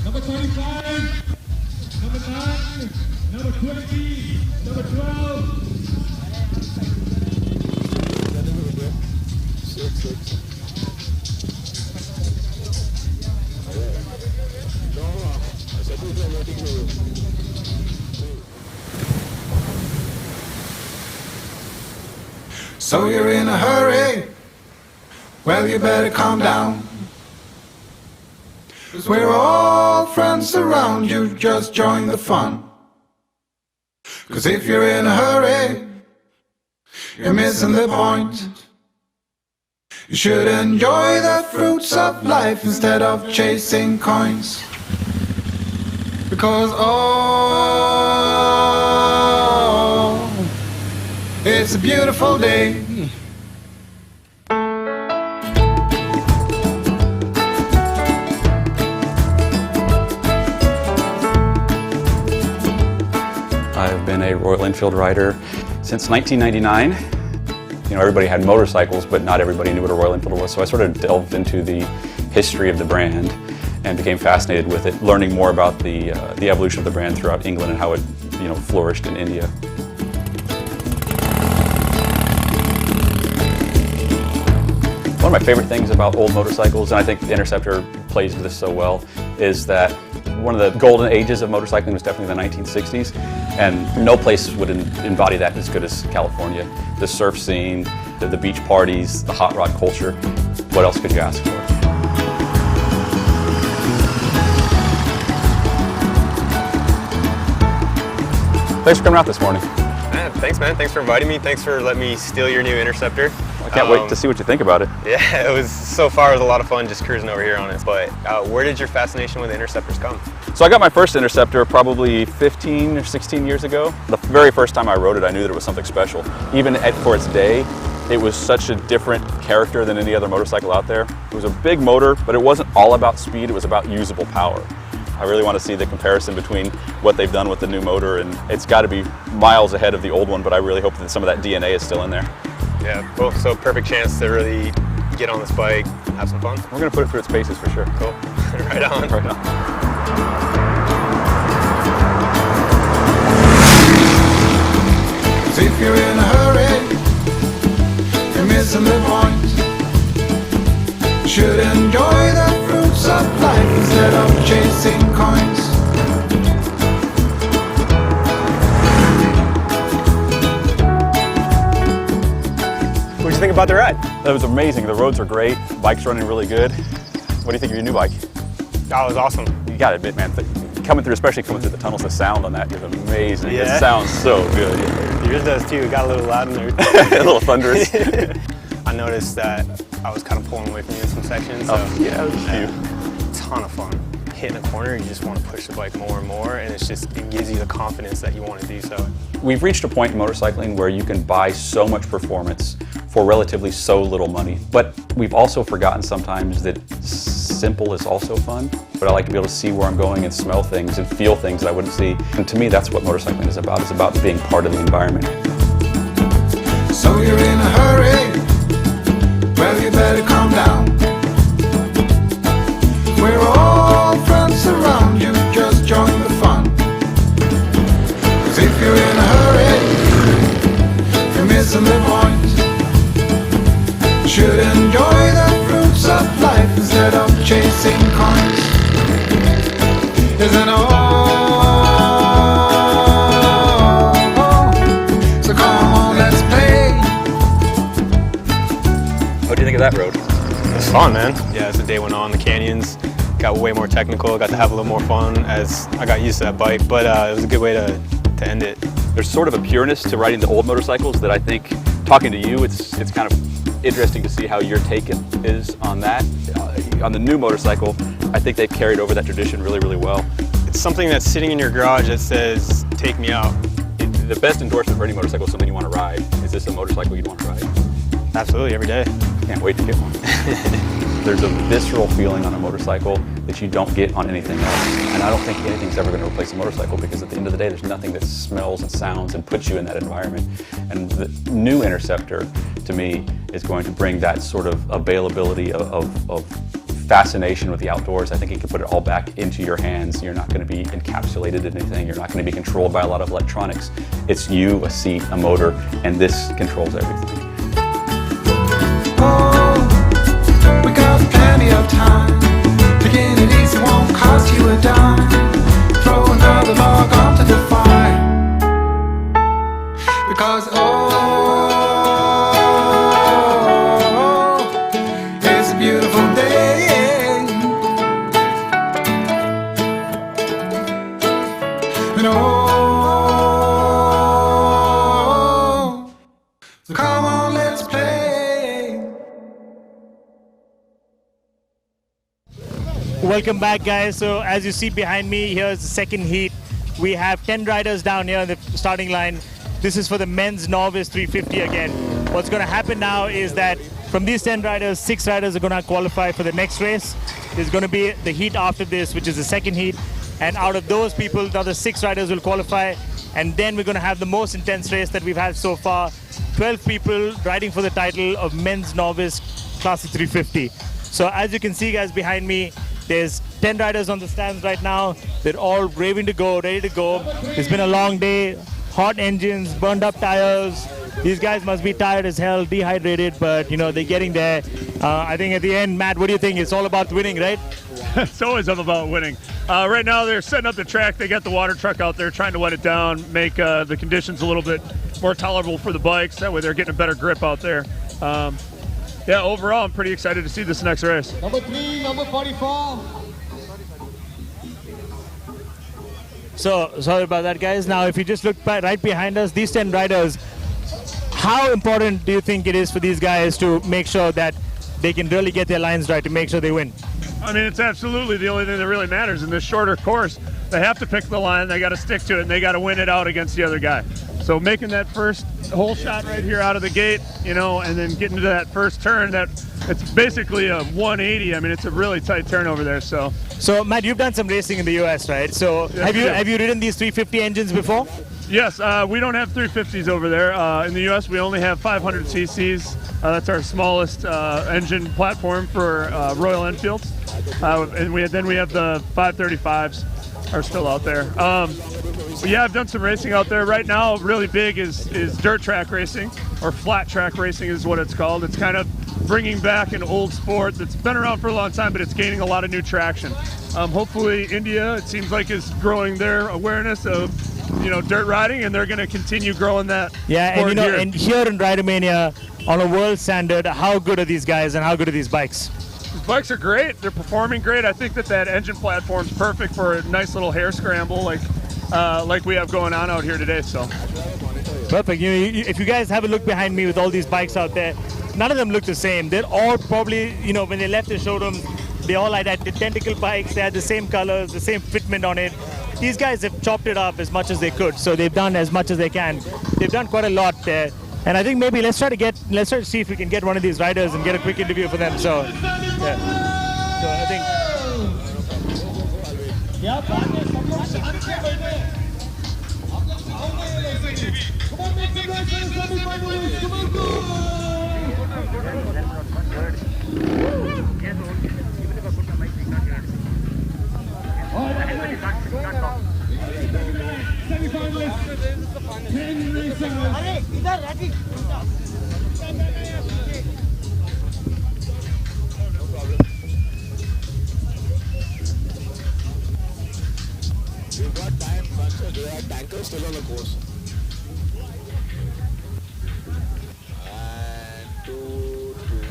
Number 25, number 9, number 20, number 12. 6. No, I said we are waiting for you. So you're in a hurry? Well, you better calm down. 'Cause we're all friends around you, just join the fun. 'Cause if you're in a hurry, you're missing the point. You should enjoy the fruits of life instead of chasing coins. Because it's a beautiful day. I've been a Royal Enfield rider since 1999. You know, everybody had motorcycles, but not everybody knew what a Royal Enfield was. So I sort of delved into the history of the brand and became fascinated with it, learning more about the evolution of the brand throughout England and how it, you know, flourished in India. One of my favorite things about old motorcycles, and I think the Interceptor plays into this so well, is that one of the golden ages of motorcycling was definitely the 1960s, and no place would embody that as good as California. The surf scene, the beach parties, the hot rod culture. What else could you ask for? Thanks for coming out this morning. Thanks, man. Thanks for inviting me. Thanks for letting me steal your new Interceptor. I can't wait to see what you think about it. Yeah, it was so far it was a lot of fun just cruising over here on it. But where did your fascination with Interceptors come? So I got my first Interceptor probably 15 or 16 years ago. The very first time I rode it, I knew that it was something special. Even for its day, it was such a different character than any other motorcycle out there. It was a big motor, but it wasn't all about speed, it was about usable power. I really want to see the comparison between what they've done with the new motor, and it's got to be miles ahead of the old one, but I really hope that some of that DNA is still in there. Yeah, cool. So perfect chance to really get on this bike, have some fun. We're going to put it through its paces for sure. Cool. Right on. Right on. If you're in a hurry, you're missing the point. You should enjoy the fruits of life instead of chasing coins. think about the ride? That was amazing. The roads are great. Bike's running really good. What do you think of your new bike? That was awesome. You gotta admit, man, especially coming through the tunnels, the sound on that is amazing. Yeah. It sounds so good. Yours does too. It got a little loud in there. A little thunderous. I noticed that I was kind of pulling away from you in some sections. So yeah, it was a ton of fun. Hitting a corner, you just want to push the bike more and more, and it gives you the confidence that you want to do so. We've reached a point in motorcycling where you can buy so much performance for relatively so little money. But we've also forgotten sometimes that simple is also fun. But I like to be able to see where I'm going and smell things and feel things that I wouldn't see. And to me, that's what motorcycling is about. It's about being part of the environment. So you're in a hurry, well you better calm down. We're all friends around you, just join the fun. 'Cause if you're in a hurry, you're missing the point. You should enjoy the fruits of life instead of chasing coins. Isn't all? So come on, let's play. What do you think of that road? It was fun, man. Yeah, as the day went on, the canyons got way more technical, got to have a little more fun as I got used to that bike, but it was a good way to end it. There's sort of a pureness to riding the old motorcycles that I think, talking to you, it's kind of interesting to see how your take is on that. On the new motorcycle, I think they've carried over that tradition really, really well. It's something that's sitting in your garage that says, take me out. The best endorsement for any motorcycle is something you want to ride. Is this a motorcycle you'd want to ride? Absolutely, every day. Can't wait to get one. There's a visceral feeling on a motorcycle that you don't get on anything else. And I don't think anything's ever going to replace a motorcycle, because at the end of the day, there's nothing that smells and sounds and puts you in that environment. And the new Interceptor, to me, is going to bring that sort of availability of fascination with the outdoors. I think you can put it all back into your hands. You're not going to be encapsulated in anything. You're not going to be controlled by a lot of electronics. It's you, a seat, a motor, and this controls everything. We got plenty of time. Taking it easy won't cost you a dime. Throw another log onto the fire. Because it's a beautiful day. And so come on, let's play. Welcome back, guys. So as you see behind me, here's the second heat. We have 10 riders down here in the starting line. This is for the men's novice 350 again. What's going to happen now is that from these 10 riders, 6 riders are going to qualify for the next race. There's going to be the heat after this, which is the second heat. And out of those people, the other 6 riders will qualify. And then we're going to have the most intense race that we've had so far. 12 people riding for the title of men's novice classic 350. So as you can see, guys, behind me, there's 10 riders on the stands right now. They're all raving to go, ready to go. It's been a long day, hot engines, burned up tires. These guys must be tired as hell, dehydrated, but you know, they're getting there. I think at the end, Matt, what do you think? It's all about winning, right? It's always all about winning. Right now they're setting up the track. They got the water truck out there trying to wet it down, make the conditions a little bit more tolerable for the bikes. That way they're getting a better grip out there. Yeah, overall, I'm pretty excited to see this next race. Number 3, number 44. So, sorry about that, guys. Now, if you just look right behind us, these 10 riders, how important do you think it is for these guys to make sure that they can really get their lines right to make sure they win? I mean, it's absolutely the only thing that really matters in this shorter course. They have to pick the line, they got to stick to it, and they got to win it out against the other guy. So making that first hole shot right here out of the gate, you know, and then getting to that first turn, that it's basically a 180. I mean, it's a really tight turn over there. So Matt, you've done some racing in the US, right? So yes, have you ridden these 350 engines before? Yes, we don't have 350s over there. In the US, we only have 500 cc's. That's our smallest engine platform for Royal Enfields. And we have the 535s are still out there. But yeah, I've done some racing out there. Right now, really big is dirt track racing, or flat track racing is what it's called. It's kind of bringing back an old sport that's been around for a long time, but it's gaining a lot of new traction. Hopefully India, it seems like, is growing their awareness of, you know, dirt riding, and they're going to continue growing that. Yeah, and you know, here. and here in Ridermania, on a world standard. How good are these guys and how good are these bikes? These bikes are great. They're performing great. I think that engine platform's perfect for a nice little hair scramble like we have going on out here today. So perfect. If you guys have a look behind me with all these bikes out there, none of them look the same. They're all probably, when they left the showrooms, they all had identical bikes. They had the same colors, the same fitment on it. These guys have chopped it up as much as they could, so they've done as much as they can. They've done quite a lot there, and I think maybe let's try to see if we can get one of these riders and get a quick interview for them. So, yeah. So I think. We've got time, bunch of there are tankers still on the course. And 2, 2.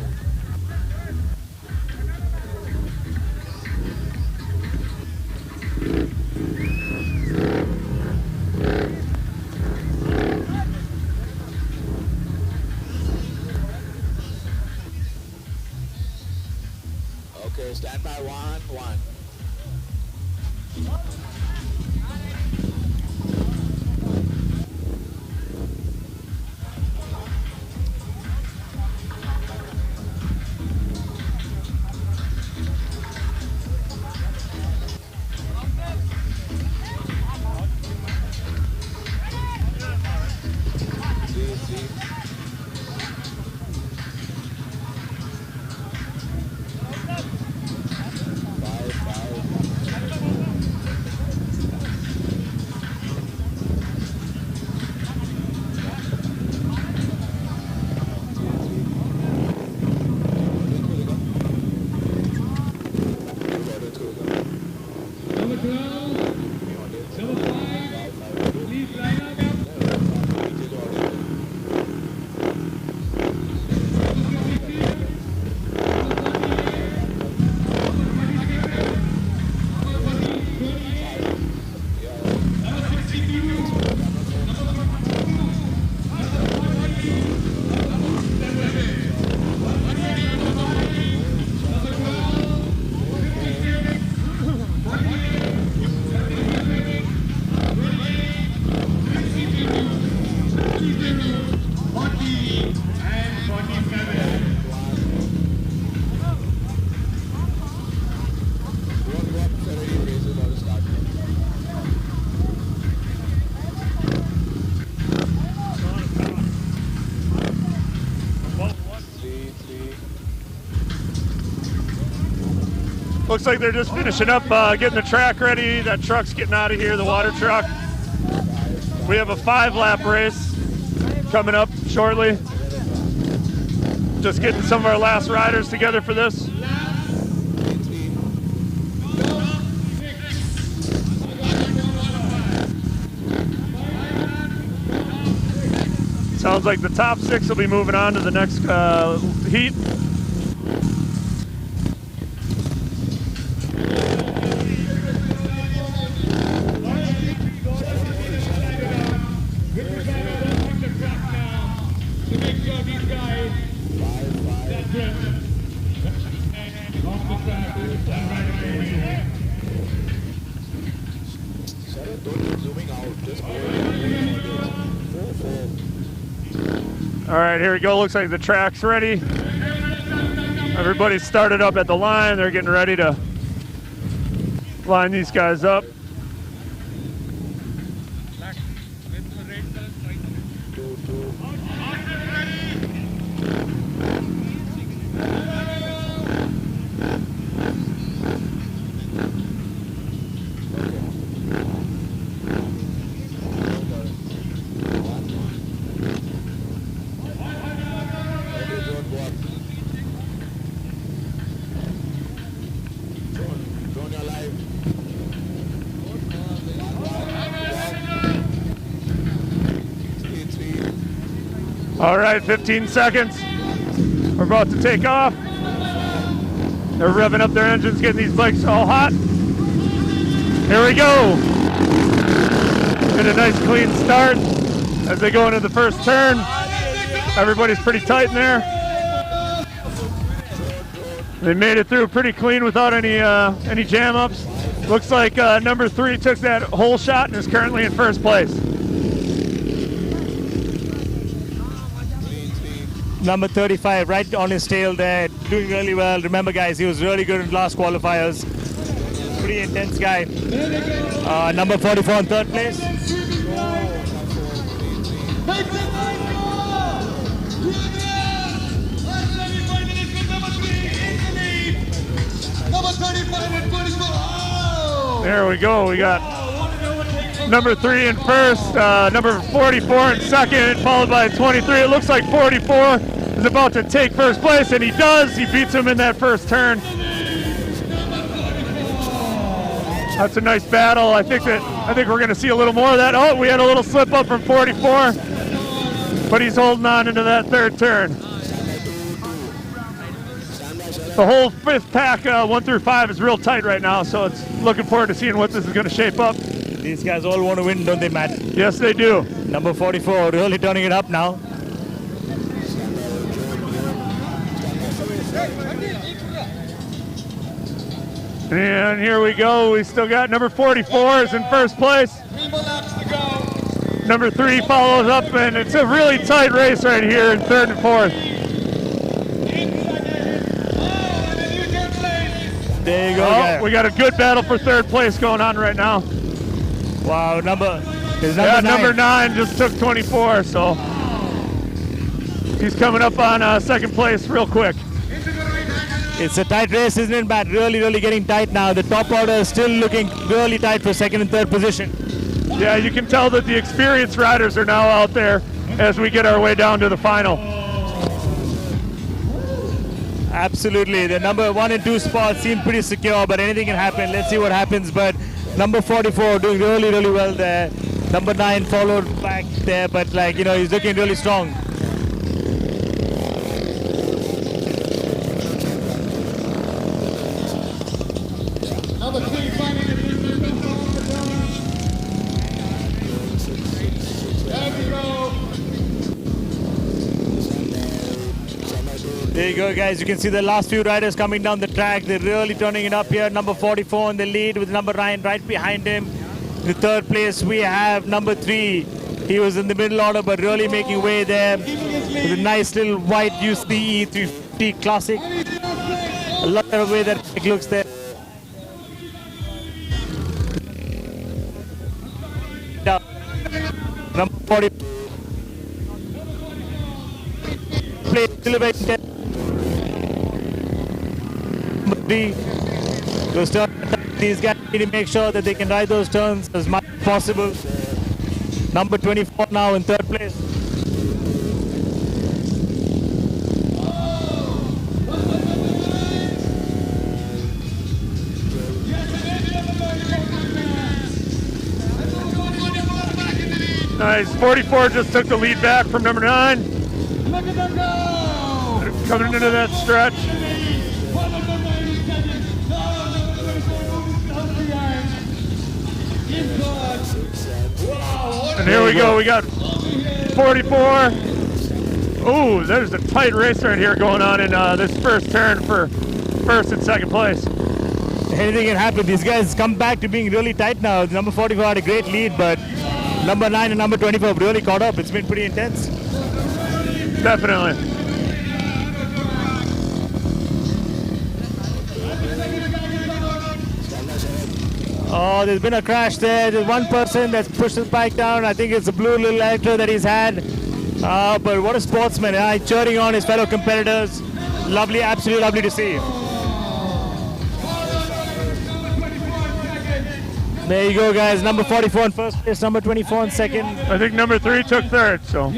Okay, stand by 1, 1. Looks like they're just finishing up getting the track ready. That truck's getting out of here, the water truck. We have a 5-lap race coming up shortly. Just getting some of our last riders together for this. Sounds like the top 6 will be moving on to the next heat. All right, here we go. Looks like the track's ready. Everybody's started up at the line. They're getting ready to line these guys up. All right, 15 seconds. We're about to take off. They're revving up their engines, getting these bikes all hot. Here we go. Get a nice clean start as they go into the first turn. Everybody's pretty tight in there. They made it through pretty clean without any jam ups. Looks like number 3 took that whole shot and is currently in first place. Number 35 right on his tail there, doing really well. Remember guys, he was really good in last qualifiers. Pretty intense guy. Number 44 in third place. There we go. We got number 3 in first, number 44 in second, followed by 23. It looks like 44 is about to take first place, and he does. He beats him in that first turn. That's a nice battle. I think we're going to see a little more of that. Oh, we had a little slip up from 44, but he's holding on into that third turn. The whole fifth pack, 1 through 5, is real tight right now, so it's looking forward to seeing what this is going to shape up. These guys all want to win, don't they, Matt? Yes, they do. Number 44 really turning it up now. And here we go. We still got number 44 is in first place. Number 3 follows up, and it's a really tight race right here in third and fourth. There you go. Oh, we got a good battle for third place going on right now. Wow, number 9 just took 24, so he's coming up on second place real quick. It's a tight race, isn't it, Matt? Really, really getting tight now. The top order is still looking really tight for second and third position. Yeah, you can tell that the experienced riders are now out there as we get our way down to the final. Absolutely. The number 1 and 2 spots seem pretty secure, but anything can happen. Let's see what happens. But number 44 doing really, really well there. Number 9 followed back there, but he's looking really strong. There you go, guys. You can see the last few riders coming down the track. They're really turning it up here. Number 44 in the lead with number 9 right behind him. In the third place, we have number 3. He was in the middle order, but really making way there with a nice little white UCE 350 Classic. I love the way that it looks there. Number 40. Those turns, these guys need to make sure that they can ride those turns as much as possible. Number 24 now in third place. Nice. 44 just took the lead back from number 9. Coming into that stretch. And here we go. We got 44. Ooh, there's a tight race right here going on in this first turn for first and second place. Anything can happen. These guys come back to being really tight now. Number 44 had a great lead, but number 9 and number 24 have really caught up. It's been pretty intense. Definitely. Oh, there's been a crash there. There's one person that's pushed his bike down. I think it's a blue little Electra that he's had. But what a sportsman. Cheering on his fellow competitors. Lovely, absolutely lovely to see. There you go, guys. Number 44 in first place, number 24 in second. I think number 3 took third, so.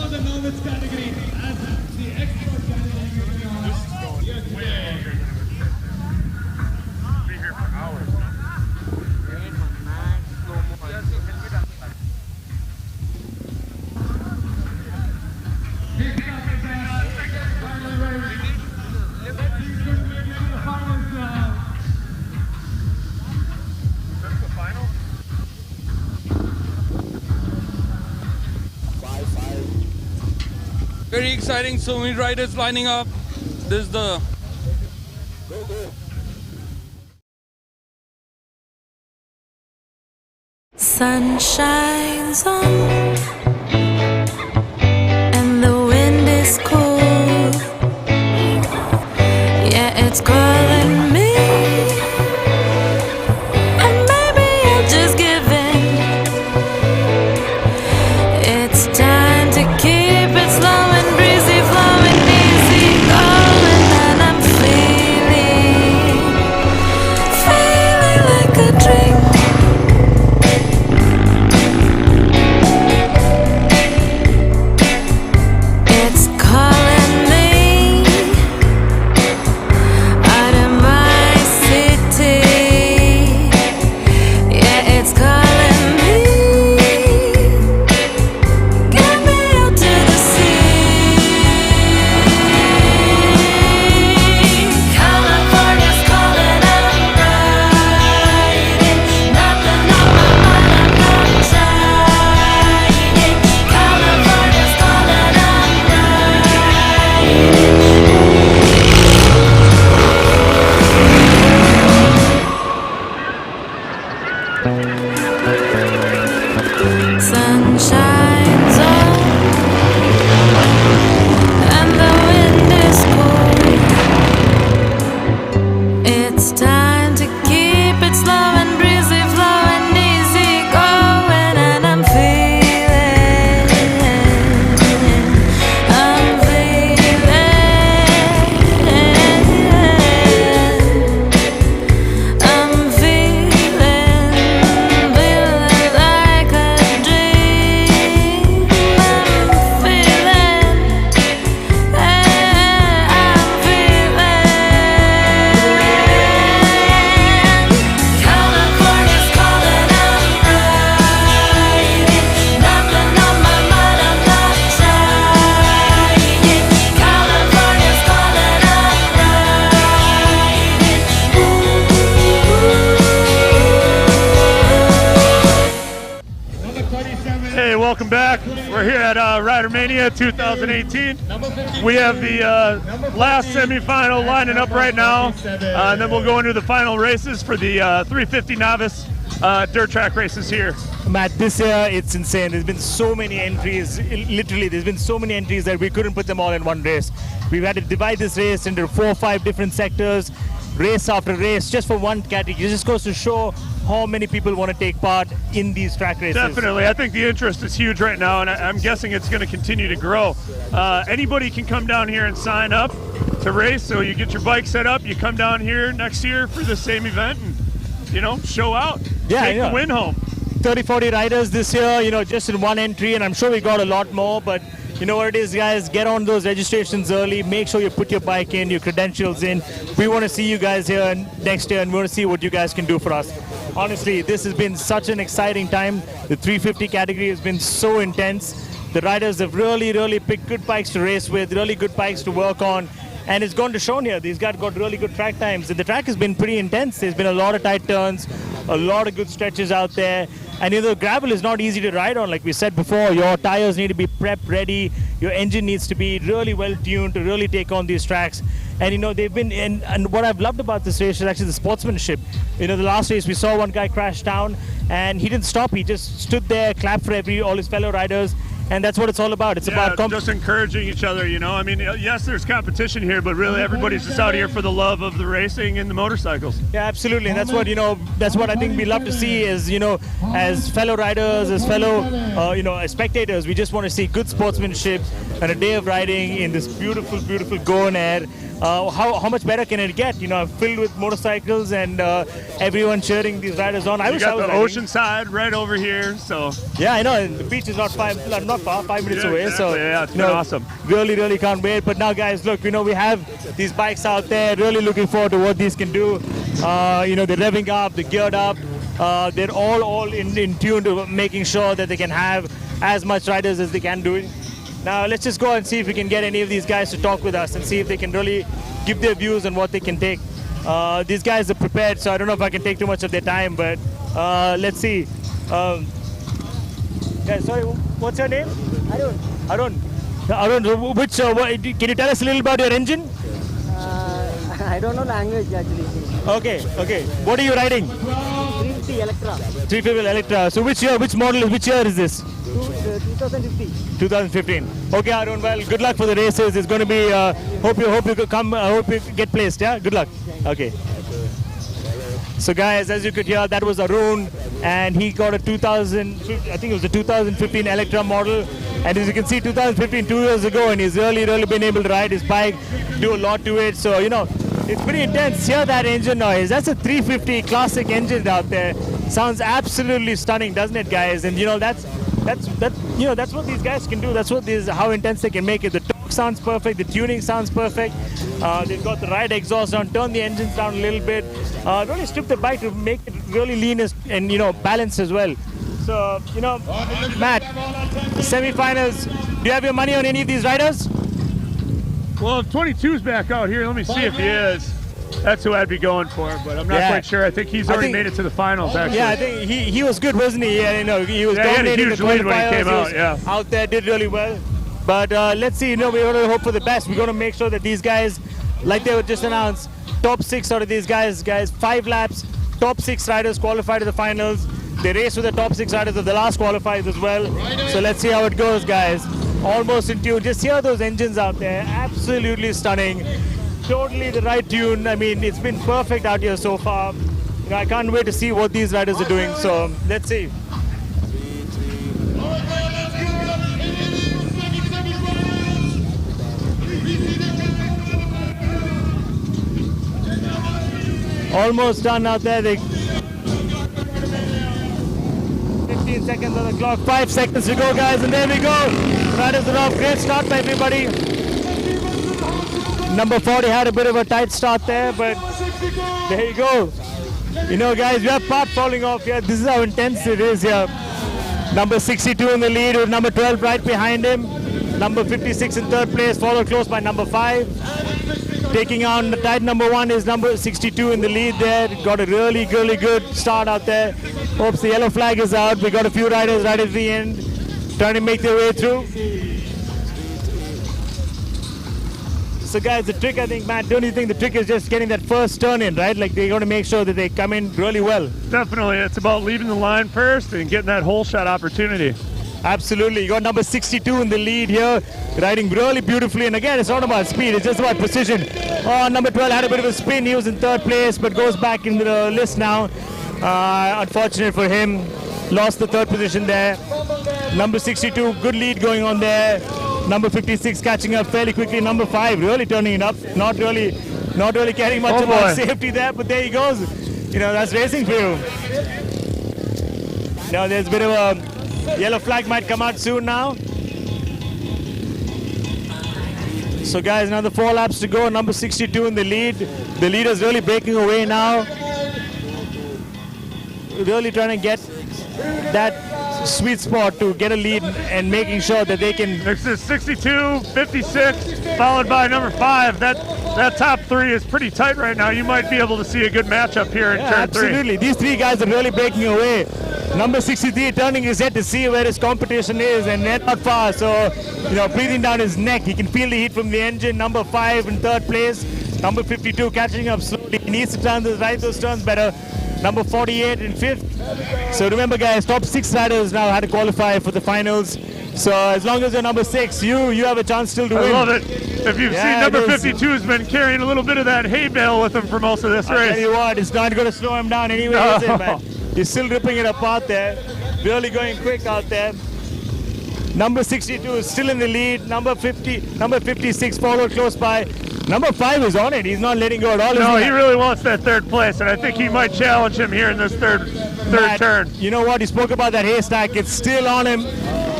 for the novice category as the expert category. Be here for hours. Very exciting, so many riders lining up. This is the sun shines on and the wind is cool. Yeah, it's calling me, and maybe I'll just give in. It's time to keep it slow and breezy, flowing easy, going, and I'm feeling like a drink. It's calling me out of my city. Yeah, it's calling me. Get me out to the sea. California's calling, I'm riding. Nothing on my mind, I'm not trying. California's calling, I'm sun shines on and the wind is cool. It's time to keep it slow and breezy, flowing easy, going, and I'm feeling like a dream. California's calling, I'm riding. Nothing on my mind, I'm not trying. California's calling, I'm Hey, welcome back. We're here at Rider Mania 2018. We have the last semifinal lining up right now, and then we'll go into the final races for the 350 novice dirt track races here. Matt, this year it's insane. There's been so many entries. Literally, there's been so many entries that we couldn't put them all in one race. We've had to divide this race into 4 or 5 different sectors, race after race, just for one category. It just goes to show how many people want to take part in these track races. Definitely. I think the interest is huge right now, and I'm guessing it's going to continue to grow. Anybody can come down here and sign up to race, so you get your bike set up, you come down here next year for the same event and, show out. Take the win home. 30-40 riders this year, just in one entry, and I'm sure we got a lot more, but you know what it is, guys, get on those registrations early, make sure you put your bike in, your credentials in. We want to see you guys here next year, and we want to see what you guys can do for us. Honestly, this has been such an exciting time. The 350 category has been so intense. The riders have really picked good bikes to race with, really good bikes to work on, and it's gone to shown here. These guys got really good track times, and the track has been pretty intense. There's been a lot of tight turns, a lot of good stretches out there, and gravel is not easy to ride on. Like we said before, your tires need to be prepped ready, your engine needs to be really well tuned to really take on these tracks. And they've been and what I've loved about this race is actually the sportsmanship. The last race we saw one guy crash down, and he didn't stop. He just stood there, clapped for all his fellow riders, and that's what it's all about. It's about just encouraging each other. I mean, yes, there's competition here, but really everybody's just out here for the love of the racing and the motorcycles. Yeah, absolutely, and that's what that's what I think we love to see is as fellow riders, as fellow as spectators, we just want to see good sportsmanship and a day of riding in this beautiful Goan air how much better can it get? You know, filled with motorcycles and everyone cheering these riders on. I You wish I got was the riding. ocean side right over here, so Yeah, I know. And the beach is not far, 5 minutes Yeah, away. So exactly. Yeah, it's you been know, awesome. Really can't wait. But now, guys, look, we have these bikes out there. Really looking forward to what these can do. They're revving up, they're geared up. They're all in tune to making sure that they can have as much riders as they can do it. Now, let's just go and see if we can get any of these guys to talk with us and see if they can really give their views on what they can take. These guys are prepared, so I don't know if I can take too much of their time, but let's see. Guys, sorry, what's your name? Arun. Can you tell us a little about your engine? I don't know language actually. Okay. What are you riding? 350 Electra. 350 Electra. So which year is this? 2050. 2015. Okay, Arun. Well, good luck for the races. It's going to be. Hope you come. Hope you get placed. Yeah. Good luck. Okay. So, guys, as you could hear, that was Arun, and he got a 2015 Electra model. And as you can see, 2015, 2 years ago, and he's really been able to ride his bike, do a lot to it. So it's pretty intense. Hear that engine noise. That's a 350 classic engine out there. Sounds absolutely stunning, doesn't it, guys? And that's what these guys can do. That's how intense they can make it. The torque sounds perfect. The tuning sounds perfect. They've got the right exhaust on. Turn the engines down a little bit. Really strip the bike to make it really lean and balanced as well. So Matt, semi-finals. Do you have your money on any of these riders? Well, if 22's back out here, let me see if he is. That's who I'd be going for, but I'm not quite sure. I think he's already made it to the finals, actually. Yeah, I think he was good, wasn't he? Yeah, he was dominating the lead when he came qualifiers. out, Out there, did really well. But let's see, we're going to hope for the best. We're going to make sure that these guys, like they were just announced, top 6 out of these guys, 5 laps, top 6 riders qualify to the finals. They race with the top 6 riders of the last qualifiers as well. So let's see how it goes, guys. Almost in tune. Just hear those engines out there. Absolutely stunning. Totally the right tune. I mean, it's been perfect out here so far. I can't wait to see what these riders are doing. So let's see. Almost done out there. 15 seconds on the clock. 5 seconds to go, guys. And there we go. Riders are off. Great start by everybody. Number 40 had a bit of a tight start there, but there you go. Guys, we have Pat falling off here. This is how intense it is here. Number 62 in the lead with number 12 right behind him. Number 56 in third place, followed close by number 5. Taking on the tight number 1 is number 62 in the lead there. Got a really good start out there. Hopes the yellow flag is out. We got a few riders right at the end trying to make their way through. So guys, the trick, I think, Matt, don't you think the trick is just getting that first turn in, right? Like, they're going to make sure that they come in really well. Definitely. It's about leaving the line first and getting that hole shot opportunity. Absolutely. You got number 62 in the lead here, riding really beautifully. And again, it's not about speed, it's just about precision. Number 12 had a bit of a spin. He was in third place, but goes back into the list now. Unfortunate for him. Lost the third position there. Number 62, good lead going on there. Number 56 catching up fairly quickly. Number 5 really turning it up. Not really caring much about safety there, but there he goes. That's racing for you. Now there's a bit of a yellow flag might come out soon now. So guys, another 4 laps to go. Number 62 in the lead. The leader's really breaking away now. Really trying to get that sweet spot to get a lead and making sure that they can. Next is 62, 56, followed by number 5. That top 3 is pretty tight right now. You might be able to see a good matchup here in turn 3. Absolutely. These 3 guys are really breaking away. Number 63 turning his head to see where his competition is, and they're not far. So, breathing down his neck. He can feel the heat from the engine. Number 5 in third place. Number 52 catching up slowly. He needs to ride those turns better. Number 48 in 5th. So remember, guys, top 6 riders now had to qualify for the finals. So as long as you're number 6, you have a chance still to win. I love it. If you've seen, number 52 has been carrying a little bit of that hay bale with him for most of this race. I'll tell you what, it's not going to slow him down anyway, is it, man? He's still ripping it apart there. Really going quick out there. Number 62 is still in the lead. Number 56 followed close by. Number 5 is on it. He's not letting go at all. No, he really wants that third place, and I think he might challenge him here in this third turn. You know what? He spoke about that haystack. It's still on him.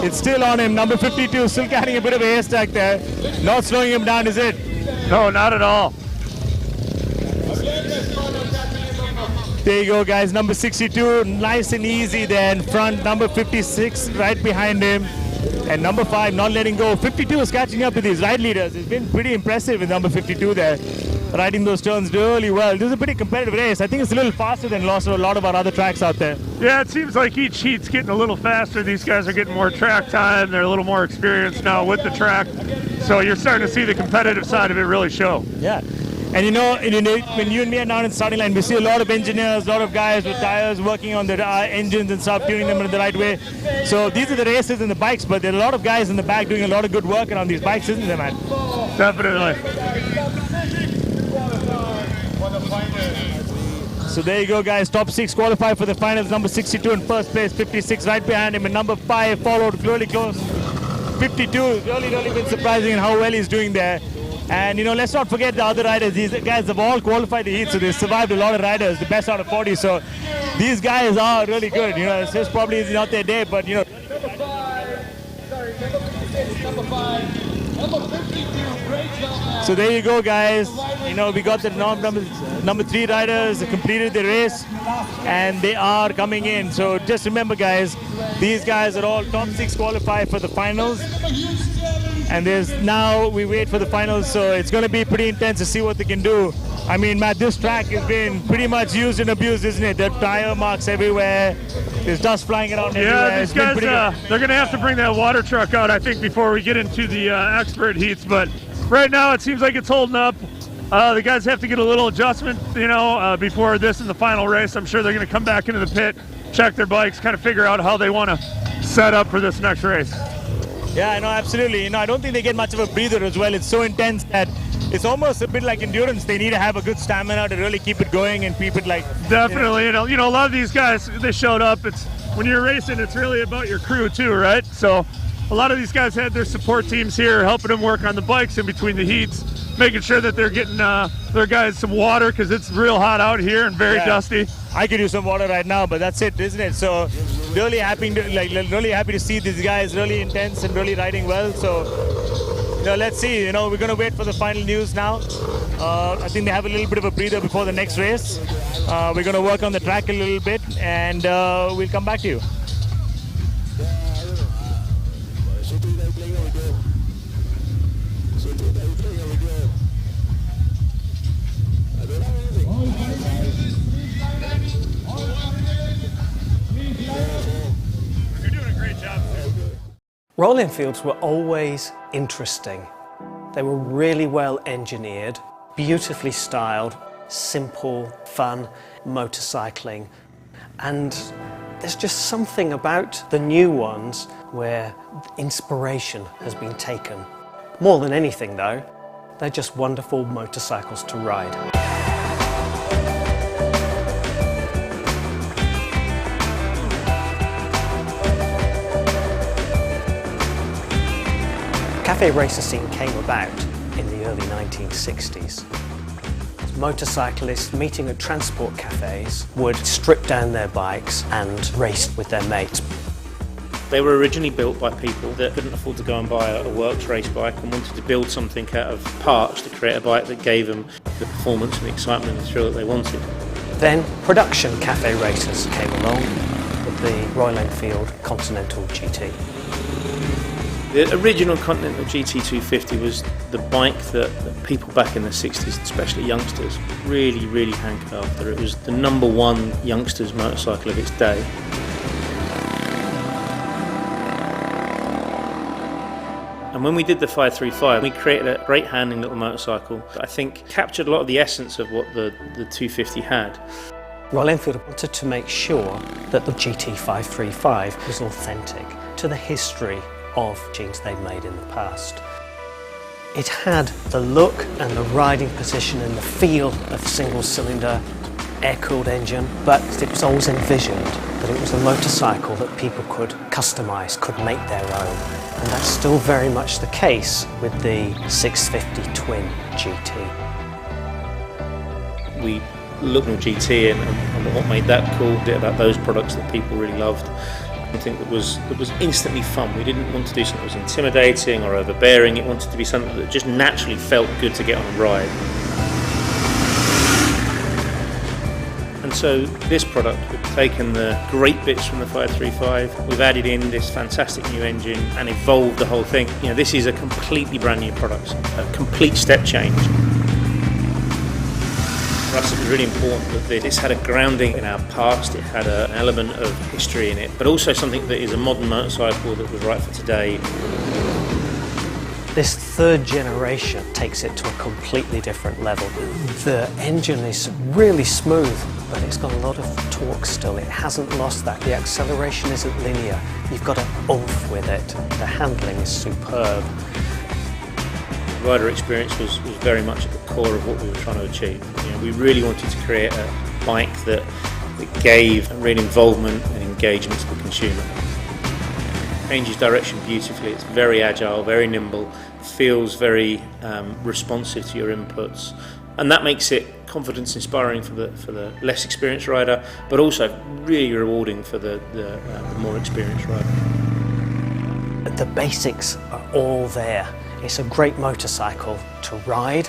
It's still on him. Number 52 still carrying a bit of a haystack there. Not slowing him down, is it? No, not at all. There you go, guys. Number 62, nice and easy there in front. Number 56 right behind him. And number 5 not letting go. 52 is catching up with these ride leaders. It's been pretty impressive with number 52 there, riding those turns really well. This is a pretty competitive race. I think it's a little faster than a lot of our other tracks out there. Yeah, it seems like each heat's getting a little faster. These guys are getting more track time. They're a little more experienced now with the track. So you're starting to see the competitive side of it really show. Yeah. And you know, when you and me are down in the starting line, we see a lot of engineers, a lot of guys with tires working on their engines and stuff, tuning them in the right way. So these are the races and the bikes, but there are a lot of guys in the back doing a lot of good work around these bikes, isn't there, man? Definitely. So there you go, guys. Top 6 qualify for the finals. Number 62 in first place, 56 right behind him, and number 5 followed really close. 52 really been surprising in how well he's doing there. And you know, let's not forget the other riders. These guys have all qualified the heat, so they survived a lot of riders, the best out of 40. So these guys are really good. You know, it's just probably not their day, but you know. So there you go, guys. You know, we got the number 3 riders that completed the race, and they are coming in. So just remember, guys, these guys are all top 6 qualified for the finals. And now we wait for the finals, so it's going to be pretty intense to see what they can do. I mean, Matt, this track has been pretty much used and abused, isn't it? There are tire marks everywhere. There's dust flying around everywhere. Yeah, these guys, they're going to have to bring that water truck out, I think, before we get into the expert heats. But right now, it seems like it's holding up. The guys have to get a little adjustment, you know, before this and the final race. I'm sure they're going to come back into the pit, check their bikes, kind of figure out how they want to set up for this next race. Yeah, no, absolutely. You know, I don't think they get much of a breather as well. It's so intense that it's almost a bit like endurance. They need to have a good stamina to really keep it going and keep it like... Definitely. You know, a lot of these guys, they showed up. It's when you're racing, it's really about your crew too, right? So a lot of these guys had their support teams here helping them work on the bikes in between the heats, making sure that they're getting their guys some water because it's real hot out here and very dusty. I could use some water right now, but that's it, isn't it? So really happy to see these guys really intense and really riding well. So you know, let's see. You know, we're going to wait for the final news now. I think they have a little bit of a breather before the next race. We're going to work on the track a little bit, and we'll come back to you. Royal Enfields were always interesting. They were really well engineered, beautifully styled, simple, fun motorcycling. And there's just something about the new ones where inspiration has been taken. More than anything though, they're just wonderful motorcycles to ride. Cafe racer scene came about in the early 1960s. Motorcyclists meeting at transport cafes would strip down their bikes and race with their mates. They were originally built by people that couldn't afford to go and buy a works race bike and wanted to build something out of parts to create a bike that gave them the performance and the excitement and the thrill that they wanted. Then production cafe racers came along with the Royal Enfield Continental GT. The original Continental GT250 was the bike that people back in the 60s, especially youngsters, really hankered after. It was the #1 youngsters motorcycle of its day. And when we did the 535, we created a great handling little motorcycle that I think captured a lot of the essence of what the 250 had. Royal Enfield wanted to make sure that the GT535 was authentic to the history of machines they'd made in the past. It had the look and the riding position and the feel of single-cylinder air-cooled engine, but it was always envisioned that it was a motorcycle that people could customise, could make their own. And that's still very much the case with the 650 Twin GT. We looked at GT and what made that cool, bit about those products that people really loved. Something that was instantly fun. We didn't want to do something that was intimidating or overbearing. It wanted to be something that just naturally felt good to get on a ride. And so this product, we've taken the great bits from the 535, we've added in this fantastic new engine and evolved the whole thing. You know, this is a completely brand new product, a complete step change. For us, it was really important that this had a grounding in our past, it had an element of history in it, but also something that is a modern motorcycle that was right for today. This third generation takes it to a completely different level. The engine is really smooth, but it's got a lot of torque still. It hasn't lost that. The acceleration isn't linear. You've got an oomph with it. The handling is superb. The rider experience was very much at the core of what we were trying to achieve. You know, we really wanted to create a bike that gave real involvement and engagement to the consumer. Changes direction beautifully. It's very agile, very nimble, feels very responsive to your inputs, and that makes it confidence inspiring for the less experienced rider, but also really rewarding for the more experienced rider. The basics are all there. It's a great motorcycle to ride,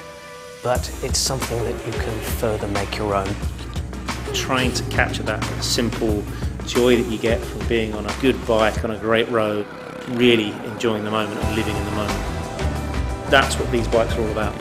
but it's something that you can further make your own. Trying to capture that simple joy that you get from being on a good bike on a great road, really enjoying the moment and living in the moment. That's what these bikes are all about.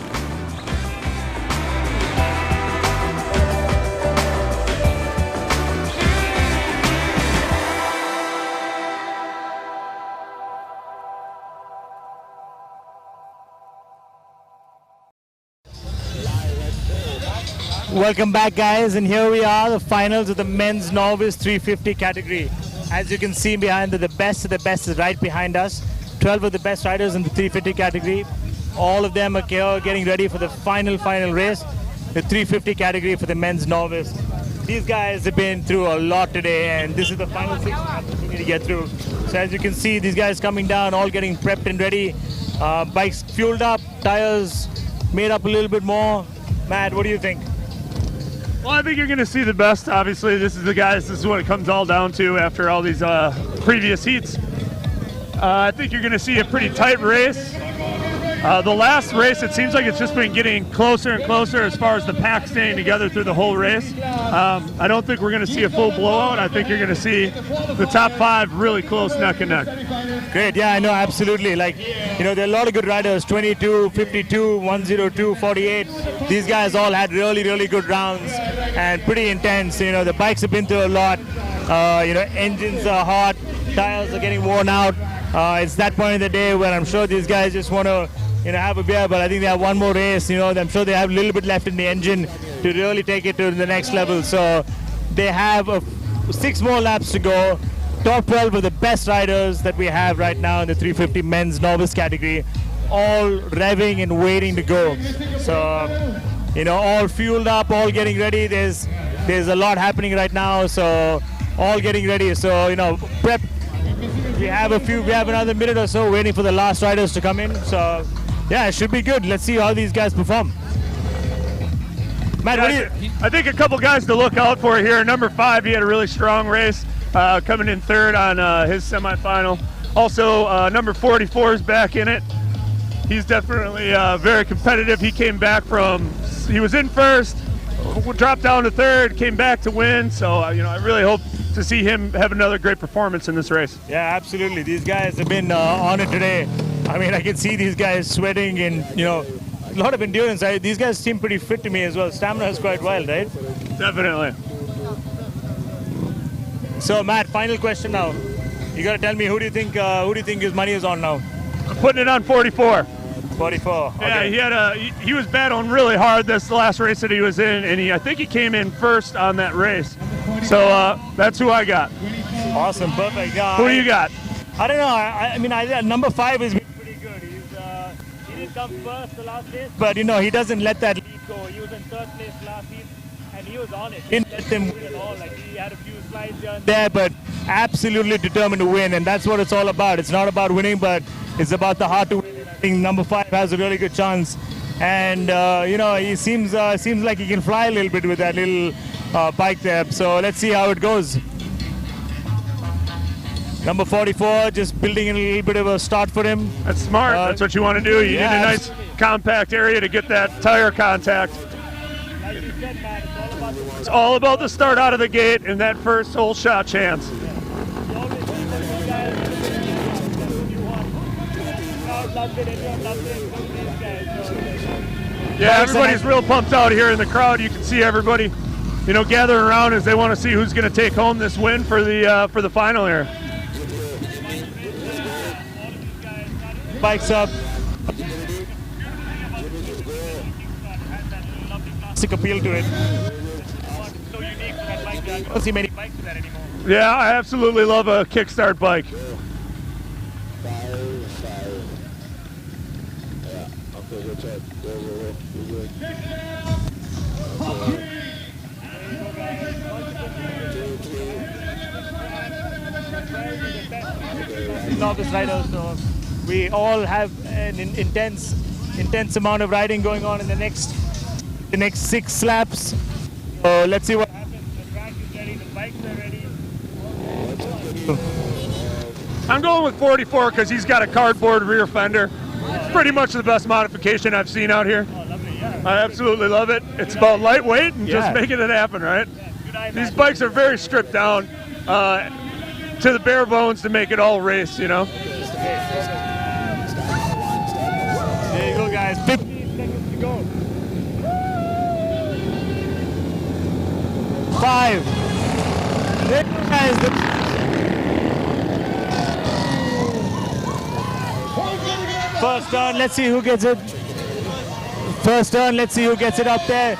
Welcome back, guys, and here we are, the finals of the men's novice 350 category. As you can see behind, the best of the best is right behind us. 12 of the best riders in the 350 category. All of them are here getting ready for the final race, the 350 category for the men's novice. These guys have been through a lot today, and this is the final 6 laps that we need to get through. So as you can see, these guys coming down, all getting prepped and ready. Bikes fueled up, tires made up a little bit more. Matt, what do you think? Well, I think you're going to see the best. Obviously, this is what it comes all down to after all these previous heats. I think you're going to see a pretty tight race. The last race, it seems like it's just been getting closer and closer as far as the pack staying together through the whole race. I don't think we're going to see a full blowout. I think you're going to see the top 5 really close neck and neck. Great, yeah, I know, absolutely. Like, you know, there are a lot of good riders, 22, 52, 102, 48. These guys all had really, really good rounds and pretty intense. You know, the bikes have been through a lot. You know, engines are hot, tires are getting worn out. It's that point in the day where I'm sure these guys just want to, you know, have a beer, but I think they have one more race. You know, I'm sure they have a little bit left in the engine to really take it to the next level. So they have 6 more laps to go. Top 12 of the best riders that we have right now in the 350 men's novice category, all revving and waiting to go. So, you know, all fueled up, all getting ready. There's a lot happening right now, so all getting ready. So, you know, prep. We have another minute or so waiting for the last riders to come in. So, yeah, it should be good. Let's see how these guys perform. Matt, I think a couple guys to look out for here. Number 5, he had a really strong race, coming in 3rd on his semifinal. Also, number 44 is back in it. He's definitely very competitive. He came back he was in 1st, dropped down to 3rd, came back to win. So, you know, I really hope to see him have another great performance in this race. Yeah, absolutely. These guys have been on it today. I mean, I can see these guys sweating and, you know, a lot of endurance. These guys seem pretty fit to me as well. Stamina is quite wild, right? Definitely. So, Matt, final question now. You got to tell me, who do you think his money is on now? I'm putting it on 44. 44. Okay. Yeah, he was battling really hard this last race that he was in, and I think he came in 1st on that race. So that's who I got. Awesome, perfect. Who do you got? I don't know. I mean, number 5 has been pretty good. He didn't come 1st the last race, but you know, he doesn't let that lead go. He was in 3rd place last heat, and he was on it. Didn't let them win at all. Like, he had a few slides here and there, but absolutely determined to win, and that's what it's all about. It's not about winning, but It's about the heart to win. I think number 5 has a really good chance. And, he seems like he can fly a little bit with that little bike there. So let's see how it goes. Number 44, just building in a little bit of a start for him. That's smart. That's what you want to do. You need a nice absolutely. compact area to get that tire contact. It's all about the start out of the gate and that first whole shot chance. Yeah, everybody's real pumped out here in the crowd. You can see everybody, gathering around as they want to see who's going to take home this win for the final here. Bikes up. Classic appeal to it. So unique for that bike. I don't see many bikes with that anymore. Yeah, I absolutely love a kickstart bike. Novice riders, so we all have an intense amount of riding going on in the next 6 laps. So let's see what happens. The track is ready, the bikes are ready. I'm going with 44 because he's got a cardboard rear fender. It's pretty much the best modification I've seen out here. I absolutely love it. It's about lightweight and just making it happen, right? These bikes are very stripped down to the bare bones to make it all race, There you go, guys. 15 seconds to go. 5. There you go, guys. First turn, let's see who gets it. First turn, let's see who gets it up there.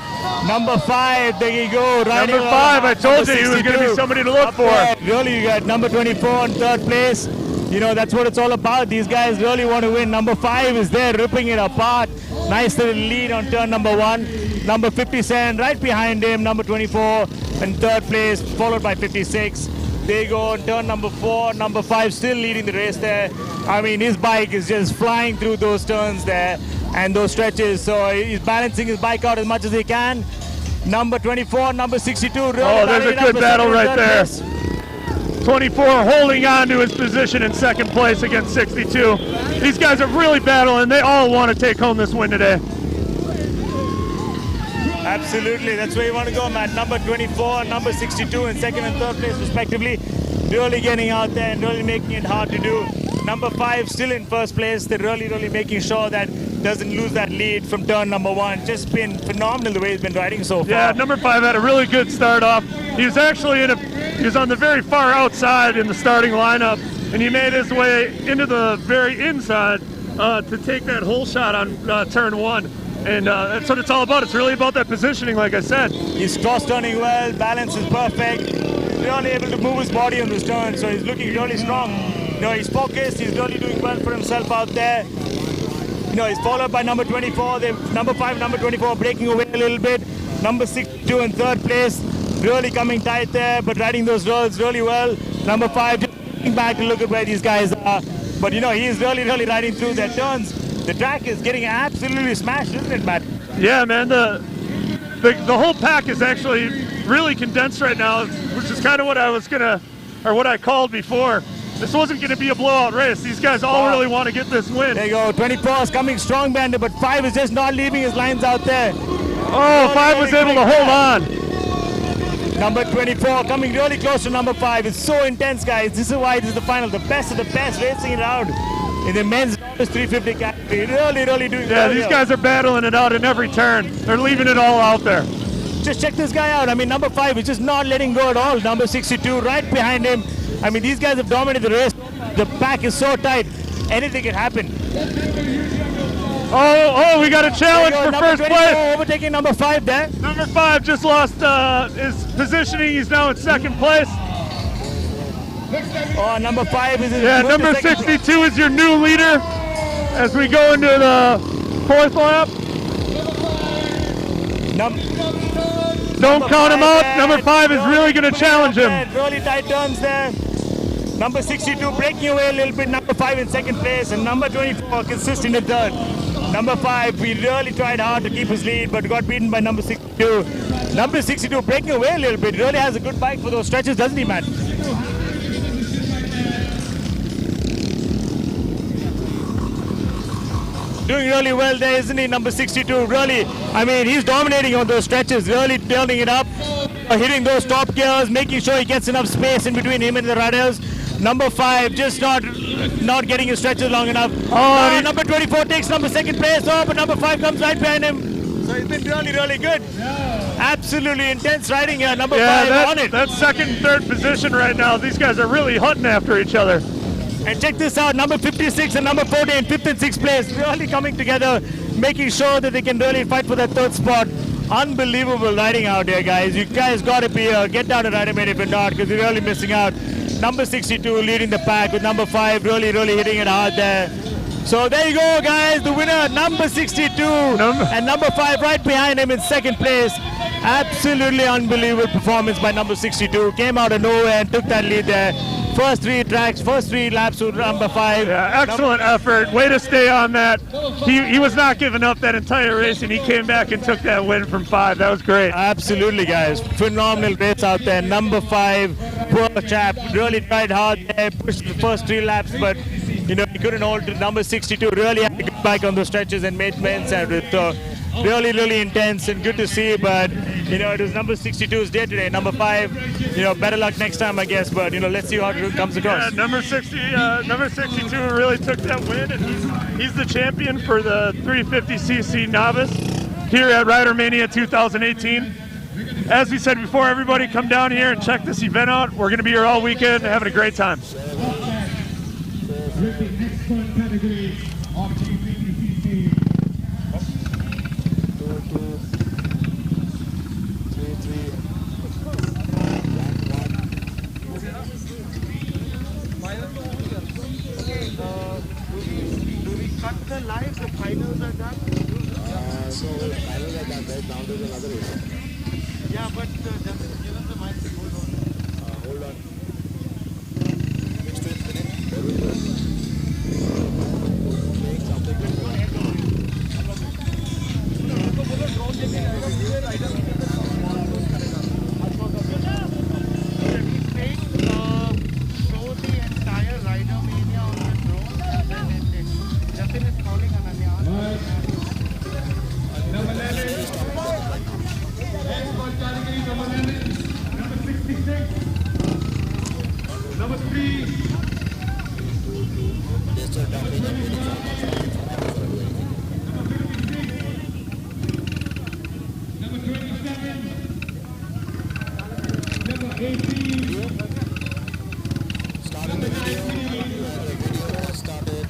Number 5, there you go. Number 5, I told you he was going to be somebody to look for. Really, you got number 24 in 3rd place. That's what it's all about. These guys really want to win. Number 5 is there, ripping it apart. Nice little lead on turn number 1. Number 57 right behind him. Number 24 in 3rd place, followed by 56. There you go on turn number 4. Number 5 still leading the race there. I mean, his bike is just flying through those turns there and those stretches. So he's balancing his bike out as much as he can. Number 24, number 62. Really there's a good battle right there. 24 holding on to his position in 2nd place against 62. These guys are really battling. They all want to take home this win today. Absolutely, that's where you want to go, man. Number 24, number 62 in 2nd and 3rd place respectively. Really getting out there and really making it hard to do. Number 5 still in 1st place. They're really making sure that doesn't lose that lead from turn number 1. Just been phenomenal the way he's been riding so far. Yeah, number 5 had a really good start off. He was actually he was on the very far outside in the starting lineup, and he made his way into the very inside to take that hole shot on turn 1. And that's what it's all about. It's really about that positioning, like I said. He's cross-turning well, balance is perfect. He's really able to move his body on this turn, so he's looking really strong. He's focused, he's really doing well for himself out there. He's followed by number 24. Number 5, number 24 breaking away a little bit. Number 62 in 3rd place, really coming tight there, but riding those roads really well. Number 5 just looking back to look at where these guys are. But he's really riding through their turns. The track is getting absolutely smashed, isn't it, Matt? Yeah, man. The whole pack is actually really condensed right now, which is kind of what what I called before. This wasn't going to be a blowout race. These guys all really want to get this win. There you go. 24 is coming strong, Bandit, but 5 is just not leaving his lines out there. Oh, 5 was able to hold on. Number 24 coming really close to number 5. It's so intense, guys. This is why this is the final. The best of the best racing it out in the men's 350 category. Really doing well. Yeah, these guys are battling it out in every turn. They're leaving it all out there. Just check this guy out. I mean, number 5 is just not letting go at all. Number 62 right behind him. I mean, these guys have dominated the race. The pack is so tight. Anything can happen. Oh, we got a challenge for first place. Overtaking number 5 there. Number 5 just lost his positioning. He's now in 2nd place. Oh, number 5 is in number 62 is your new leader as we go into the 4th lap. Don't count him out. Number 5 is really going to challenge him. Really tight turns there. Number 62 breaking away a little bit. Number 5 in second place. And number 24 consistent in third. Number 5, we really tried hard to keep his lead, but got beaten by number 62. Number 62 breaking away a little bit. Really has a good bike for those stretches, doesn't he, man? Doing really well there, isn't he? Number 62, really. I mean, he's dominating on those stretches, really turning it up, hitting those top gears, making sure he gets enough space in between him and the riders. Number 5 just not getting his stretches long enough. Oh, number 24 takes number 2nd place. Oh, but number 5 comes right behind him. So it's been really, really good. Absolutely intense riding here. Number 5 on it. That's second and third position right now. These guys are really hunting after each other. And check this out, number 56 and number 14, 5th and 6th place, really coming together, making sure that they can really fight for that 3rd spot. Unbelievable riding out here, guys. You guys got to be get down to Riderman if you're not, because you're really missing out. Number 62 leading the pack with number 5 really hitting it hard there. So there you go, guys. The winner, number 62, and number 5 right behind him in 2nd place. Absolutely unbelievable performance by number 62. Came out of nowhere and took that lead there. First 3 tracks, first 3 laps with number 5. Yeah, excellent effort. Way to stay on that. He was not giving up that entire race, and he came back and took that win from 5. That was great. Absolutely, guys. Phenomenal race out there. Number 5, poor chap. Really tried hard there, pushed the first 3 laps, but he couldn't hold it. Number 62 really had a good bike on the stretches and made men's out of it. So really intense and good to see, but it was number 62's day today. Number 5, better luck next time, I guess, but let's see how it comes across. Yeah, number 62 really took that win, and he's the champion for the 350cc novice here at Rider Mania 2018. As we said before, everybody come down here and check this event out. We're going to be here all weekend having a great time. The live, the finals are done. So finals are done, right? Now there's another race. Yeah, but just give us the mic. Hold on. Next race finished. Number 3. Number 27. Number 18. Started the video. Started.